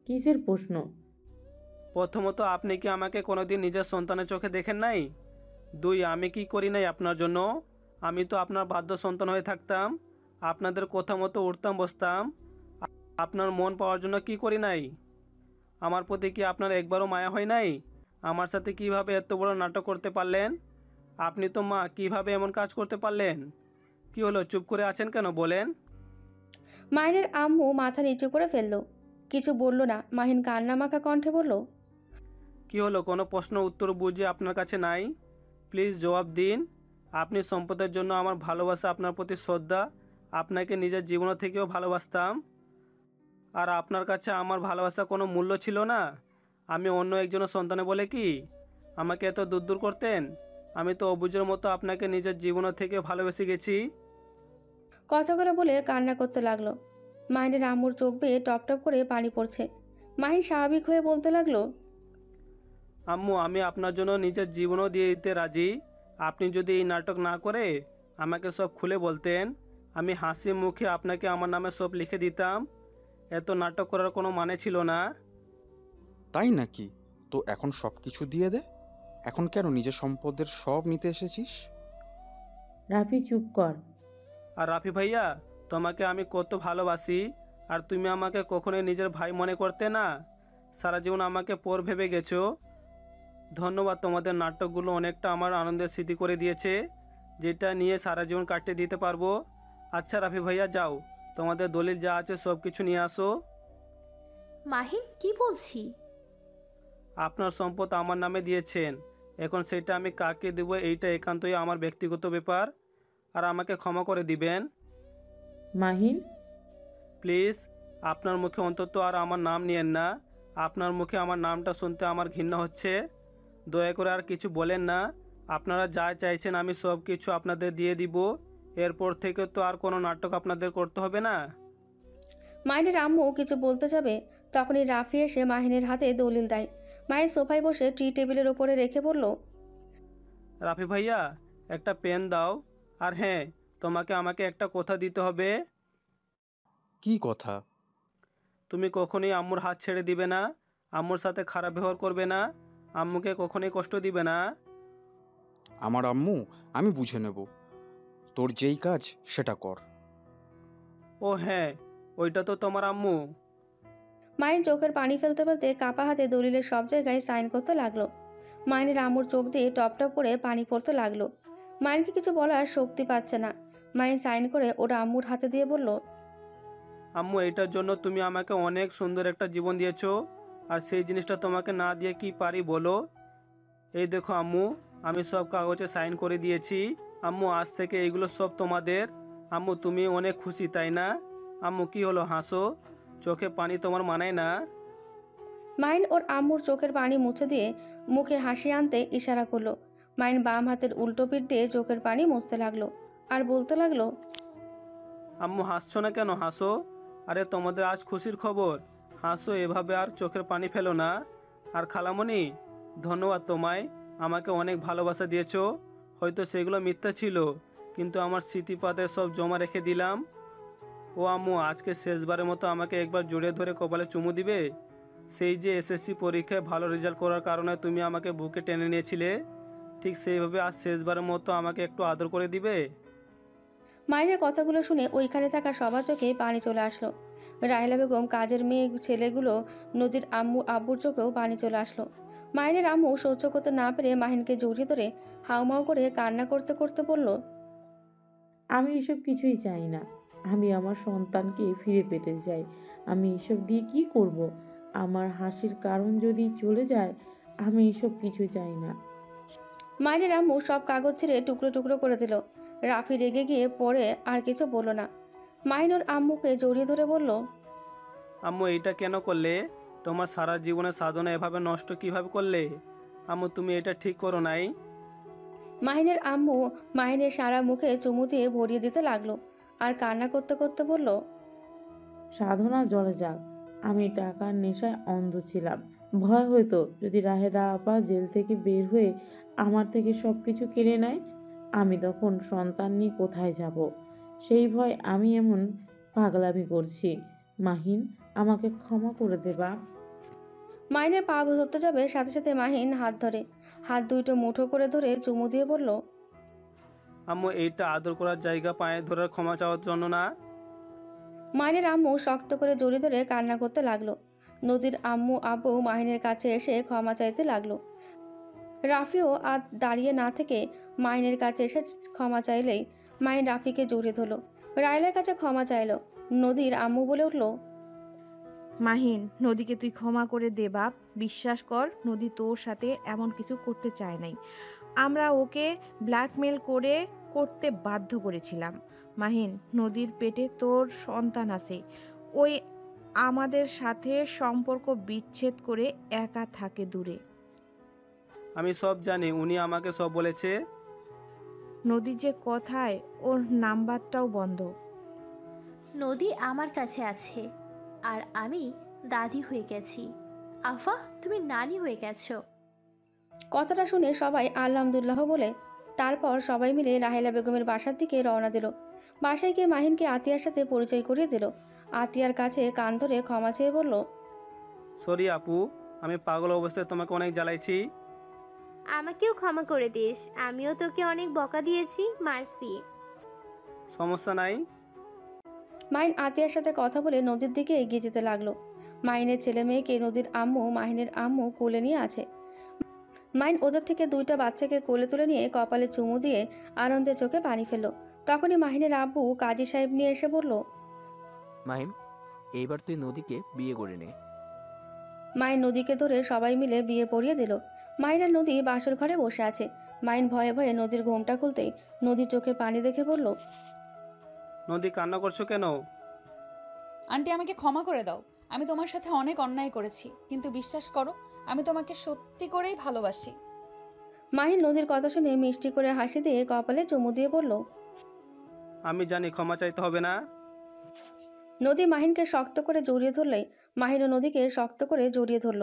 কিসের প্রশ্ন? প্রথমত, আপনি কি আমাকে কোনোদিন নিজের সন্তানের চোখে দেখেন নাই? 2, আমি কি করি নাই আপনার জন্য? আমি তো আপনার বাধ্য সন্তান হয়ে থাকতাম, আপনাদের কথা মতো উঠতাম বসতাম। আপনার মন পাওয়ার জন্য কি করি নাই? আমার প্রতি কি আপনার একবারও মায়া হয় নাই? আমার সাথে কিভাবে এত বড় নাটক করতে পারলেন? আপনি তো মা, কিভাবে এমন কাজ করতে পারলেন? কি হলো, চুপ করে আছেন কেন, বলেন? মাহিনের আম্মু মাথা নিচু করে ফেলল, কিছু বলল না। মাহিন কান্নামাখা কণ্ঠে বলল, কি হলো, কোনো প্রশ্ন উত্তর বুঝে আপনার কাছে নাই? প্লিজ জবাব দিন। আপনি সম্পদের জন্য আমার ভালোবাসা, আপনার প্রতি শ্রদ্ধা, আপনাকে নিজের জীবন থেকেও ভালোবাসতাম। আর আপনার কাছে আমার ভালোবাসা কোনো মূল্য ছিল না? আমি অন্য একজনের সন্তানে বলে কি আমাকে এত দূর দূর করতেন? আমি তো অবুঝের মতো আপনাকে নিজের জীবন থেকে ভালোবেসে গেছি। কথাগুলো বলে কান্না করতে লাগলো। মাহিনের আম্মুর চোখ বেয়ে টপ টপ করে পানি পড়ছে। মাহিন স্বাভাবিক হয়ে বলতে লাগলো, আম্মু, আমি আপনার জন্য নিজের জীবনও দিয়ে দিতে রাজি। আপনি যদি এই নাটক না করে আমাকে সব খুলে বলতেন, আমি হাসি মুখে আপনাকে আমার নামে সব লিখে দিতাম। এত নাটক করার কোনো মানে ছিল না। তাই নাকি? তো এখন সব কিছু দিয়ে দে। এখন কেন নিজের সম্পদের সব নিতে এসেছিস? রাফি চুপ কর। আর রাফি ভাইয়া, তোমাকে আমি কত ভালোবাসি, আর তুমি আমাকে কখনোই নিজের ভাই মনে করতে না। সারা জীবন আমাকে পর ভেবে গেছো। ধন্যবাদ, তোমাদের নাটকগুলো অনেকটা আমার আনন্দের স্মৃতি করে দিয়েছে, যেটা নিয়ে সারা জীবন কাটিয়ে দিতে পারবো। আচ্ছা রাফি ভাইয়া, যাও, তোমাদের দলিল যা আছে সব কিছু নিয়ে আসো। মাহিন, কি বলছি? আপনার সম্পদ আমার নামে দিয়েছেন, এখন সেটা আমি কাকে দেবো এইটা একান্তই আমার ব্যক্তিগত ব্যাপার, আর আমাকে ক্ষমা করে দিবেন। মাহিন, প্লিজ, আপনার মুখে অন্তত আর আমার নাম নিয়েন না। আপনার মুখে আমার নামটা শুনতে আমার ঘৃণা হচ্ছে। দয়া করে আর কিছু বলেন না। আপনারা যা চাইছেন আমি সব কিছু আপনাদের দিয়ে দিব। এরপর থেকে তো আর কোনো নাটক আপনাদের করতে হবে না। মাহিনের আম্মু কিছু বলতে যাবে, তখনই রাফি এসে মাহিনের হাতে দলিল দেয়। মাহিন সোফায় বসে টি টেবিলের ওপরে রেখে বলল, রাফি ভাইয়া, একটা পেন দাও। আর হ্যাঁ, তোমাকে আমাকে একটা কথা দিতে হবে। কি কথা? তুমি কখনোই আম্মুর হাত ছেড়ে দিবে না, আম্মুর সাথে খারাপ ব্যবহার করবে না, আম্মুকে কখনোই কষ্ট দিবে না। আমার আম্মু আমি বুঝে নেব। তোর যেই কাজ সেটা কর। ও হ্যাঁ, ওইটা তো তোমার আম্মু। মাহিন চোখের পানি ফেলতে ফেলতে কাপা হাতে দলিলের সব জায়গায় সাইন করতে লাগলো। মাহিনের আম্মুর চোখ দিয়ে টপ টপ করে পানি পড়তে লাগলো। মাহিনকে কিছু বলার শক্তি পাচ্ছে না। মাহিন সাইন করে ওর আম্মুর হাতে দিয়ে বলল, আম্মু, এটার জন্য তুমি আমাকে অনেক সুন্দর একটা জীবন দিয়েছো, আর সেই জিনিসটা তোমাকে না দিয়ে কি পারি বলো? এই দেখো আম্মু, আমি সব কাগজে সাইন করে দিয়েছি। আম্মু, আজ থেকে এগুলো সব তোমাদের। আম্মু, তুমি অনেক খুশি তাই না? আম্মু, কি হলো, হাসো? চোখে পানি তোমার মানায় না? মাহিন ওর আম্মুর চোখের পানি মুছে দিয়ে মুখে হাসি আনতে ইশারা করলো। মাহিন বাম হাতের উল্টো পিঠ দিয়ে চোখের পানি মুছতে লাগলো আর বলতে লাগলো, আম্মু হাসছো না কেন? হাসো। আরে তোমাদের আজ খুশির খবর, হাসো, এভাবে আর চোখের পানি ফেলো না। আর খালামণি, ধন্যবাদ তোমায়, আমাকে অনেক ভালোবাসা দিয়েছো। হয়তো সেগুলো মিথ্যা ছিল, কিন্তু আমার স্মৃতিপাতে সব জমা রেখে দিলাম। ও আম্মু, আজকে শেষবারের মতো আমাকে একবার জড়িয়ে ধরে কপালে চুমু দিবে? সেই যে এসএসসি পরীক্ষায় ভালো রেজাল্ট করার কারণে তুমি আমাকে বুকে টেনে নিয়েছিলে, ঠিক সেইভাবে আজ শেষবারের মতো আমাকে একটু আদর করে দিবে? মাহিনের কথাগুলো শুনে ওইখানে থাকা সবার চোখে পানি চলে আসলো। রাহেলা বেগম, কাজের মেয়ে ছেলেগুলো, নদীর আব্বুর চোখেও পানি চলে আসলো। মাহিনের আম্মু সহ্য করতে না পেরে মাহিনকে জড়িয়ে ধরে হাউমাউ করে কান্না করতে করতে বলল, আমি এসব কিছুই চাই না। আমি আমার সন্তানকে ফিরে পেতে চাই। আমি এসব দিয়ে কি করব? আমার হাসির কারণ যদি চলে যায়, আমি এসব কিছু চাই না। মাহিনের আম্মু সব কাগজ ছিঁড়ে টুকরো টুকরো করে দিল। রাফি রেগে গিয়ে পড়ে আর কিছু বলল না। মাহিন ওর আম্মুকে জড়িয়ে ধরে বলল, আম্মু, এইটা কেন করলে? তোমার সারা জীবনের সাধনা এভাবে নষ্ট কিভাবে করলে? আম্মু, তুমি এটা ঠিক করো নাই। মাহিনের আম্মু মাহিনের সারা মুখে চুমু দিয়ে ভরিয়ে দিতে লাগলো আর কান্না করতে করতে বলল, সাধনা জলে যাক। আমি টাকার নেশায় অন্ধ ছিলাম। ভয় হতো যদি রাহেরা আপা জেল থেকে বের হয়ে আমার থেকে সব কিছু কেড়ে নেয়, আমি তখন সন্তান নিয়ে কোথায় যাব? সেই ভয় আমি এমন পাগলামি করছি। মাহিন, আমাকে ক্ষমা করে দেবা? মাহিনের পা ধরতে যাবে, সাথে সাথে মাহিন হাত দুইটো মুঠো করে ধরে চুমু দিয়ে বলল, আম্মু, এইটা আদর করার জায়গা, পায়ে ধরার ক্ষমা চাওয়ার জন্য না। মাহিনের আম্মু শক্ত করে জড়িয়ে ধরে কান্না করতে লাগলো। নদীর আম্মু আব্বু মাহিনের কাছে এসে ক্ষমা চাইতে লাগলো। রাফিও আর দাঁড়িয়ে না থেকে মাহিনের কাছে এসে ক্ষমা চাইলেই মাহিন রাফিকে জড়িয়ে ধরলো। রায়লার কাছে ক্ষমা চাইলো। নদীর আম্মু বলে উঠল, মাহিন, নদীকে তুই ক্ষমা করে দে বাপ। বিশ্বাস কর, নদী তোর সাথে এমন কিছু করতে চায় নাই। আমরা ওকে ব্ল্যাকমেল করতে বাধ্য করেছিলাম। মাহিন, নদীর পেটে তোর সন্তান আছে। ওই আমাদের সাথে সম্পর্ক বিচ্ছেদ করে একা থাকে দূরে। আমি সব জানি, উনি আমাকে সব বলেছে। নদীর যে কথায় ওর নাম্বারটাও বন্ধ। নদী আমার কাছে আছে আর আমি দাদি হয়ে গেছি। আফা, তুমি নানি হয়ে গেছো। কথাটা শুনে সবাই আলহামদুলিল্লাহ বলে তারপর সবাই মিলে রাহেলা বেগমের বাসার দিকে রওনা দিল। বাসায় গিয়ে মাহিনকে আতিয়ার সাথে পরিচয় করিয়ে দিল। আতিয়ার কাছে কান ধরে ক্ষমা চেয়ে বলল, সরি আপু, আমি পাগল অবস্থায় তোমাকে অনেক জ্বালাইছি। আমাকেও ক্ষমা করে দিস, আমিও তোকে অনেক বকা দিয়েছি, মারছি। সমস্যা নাই। মাহিন আতিয়ার সাথে কথা বলে নদীর দিকে এগিয়ে যেতে লাগলো। মাহিনের ছেলে মেয়েকে নদীর আম্মু মাহিনের আম্মু কোলে নিয়ে আছে। মাহিন ওদের থেকে দুইটা বাচ্চাকে কোলে তুলে নিয়ে কপালে চুমু দিয়ে আনন্দের চোখে পানি ফেলল। তখনই মাহিনের আব্বু কাজী সাহেব নিয়ে এসে বলল, মাহিম, এইবার তুই নদীকে বিয়ে করে নে। মাহিন নদীকে ধরে সবাই মিলে বিয়ে পড়িয়ে দিল। মাহিন আর নদী বাসর ঘরে বসে আছে। মাহিন ভয়ে ভয়ে নদীর ঘোমটা খুলতেই নদীর চোখে পানি দেখে বলল, নদী, কান্না করছো কেন? আন্টি, আমাকে ক্ষমা করে দাও। আমি তোমার সাথে অনেক অন্যায় করেছি, কিন্তু বিশ্বাস করো, আমি তোমাকে সত্যি করেই ভালোবাসি। মাহিন নদীর কথা শুনে মিষ্টি করে হাসি দিয়ে কপালে চুমু দিয়ে বলল, আমি জানি ক্ষমা চাইতে হবে না। নদী মাহিনকে শক্ত করে জড়িয়ে ধরলেই মাহিনও নদীকে শক্ত করে জড়িয়ে ধরল।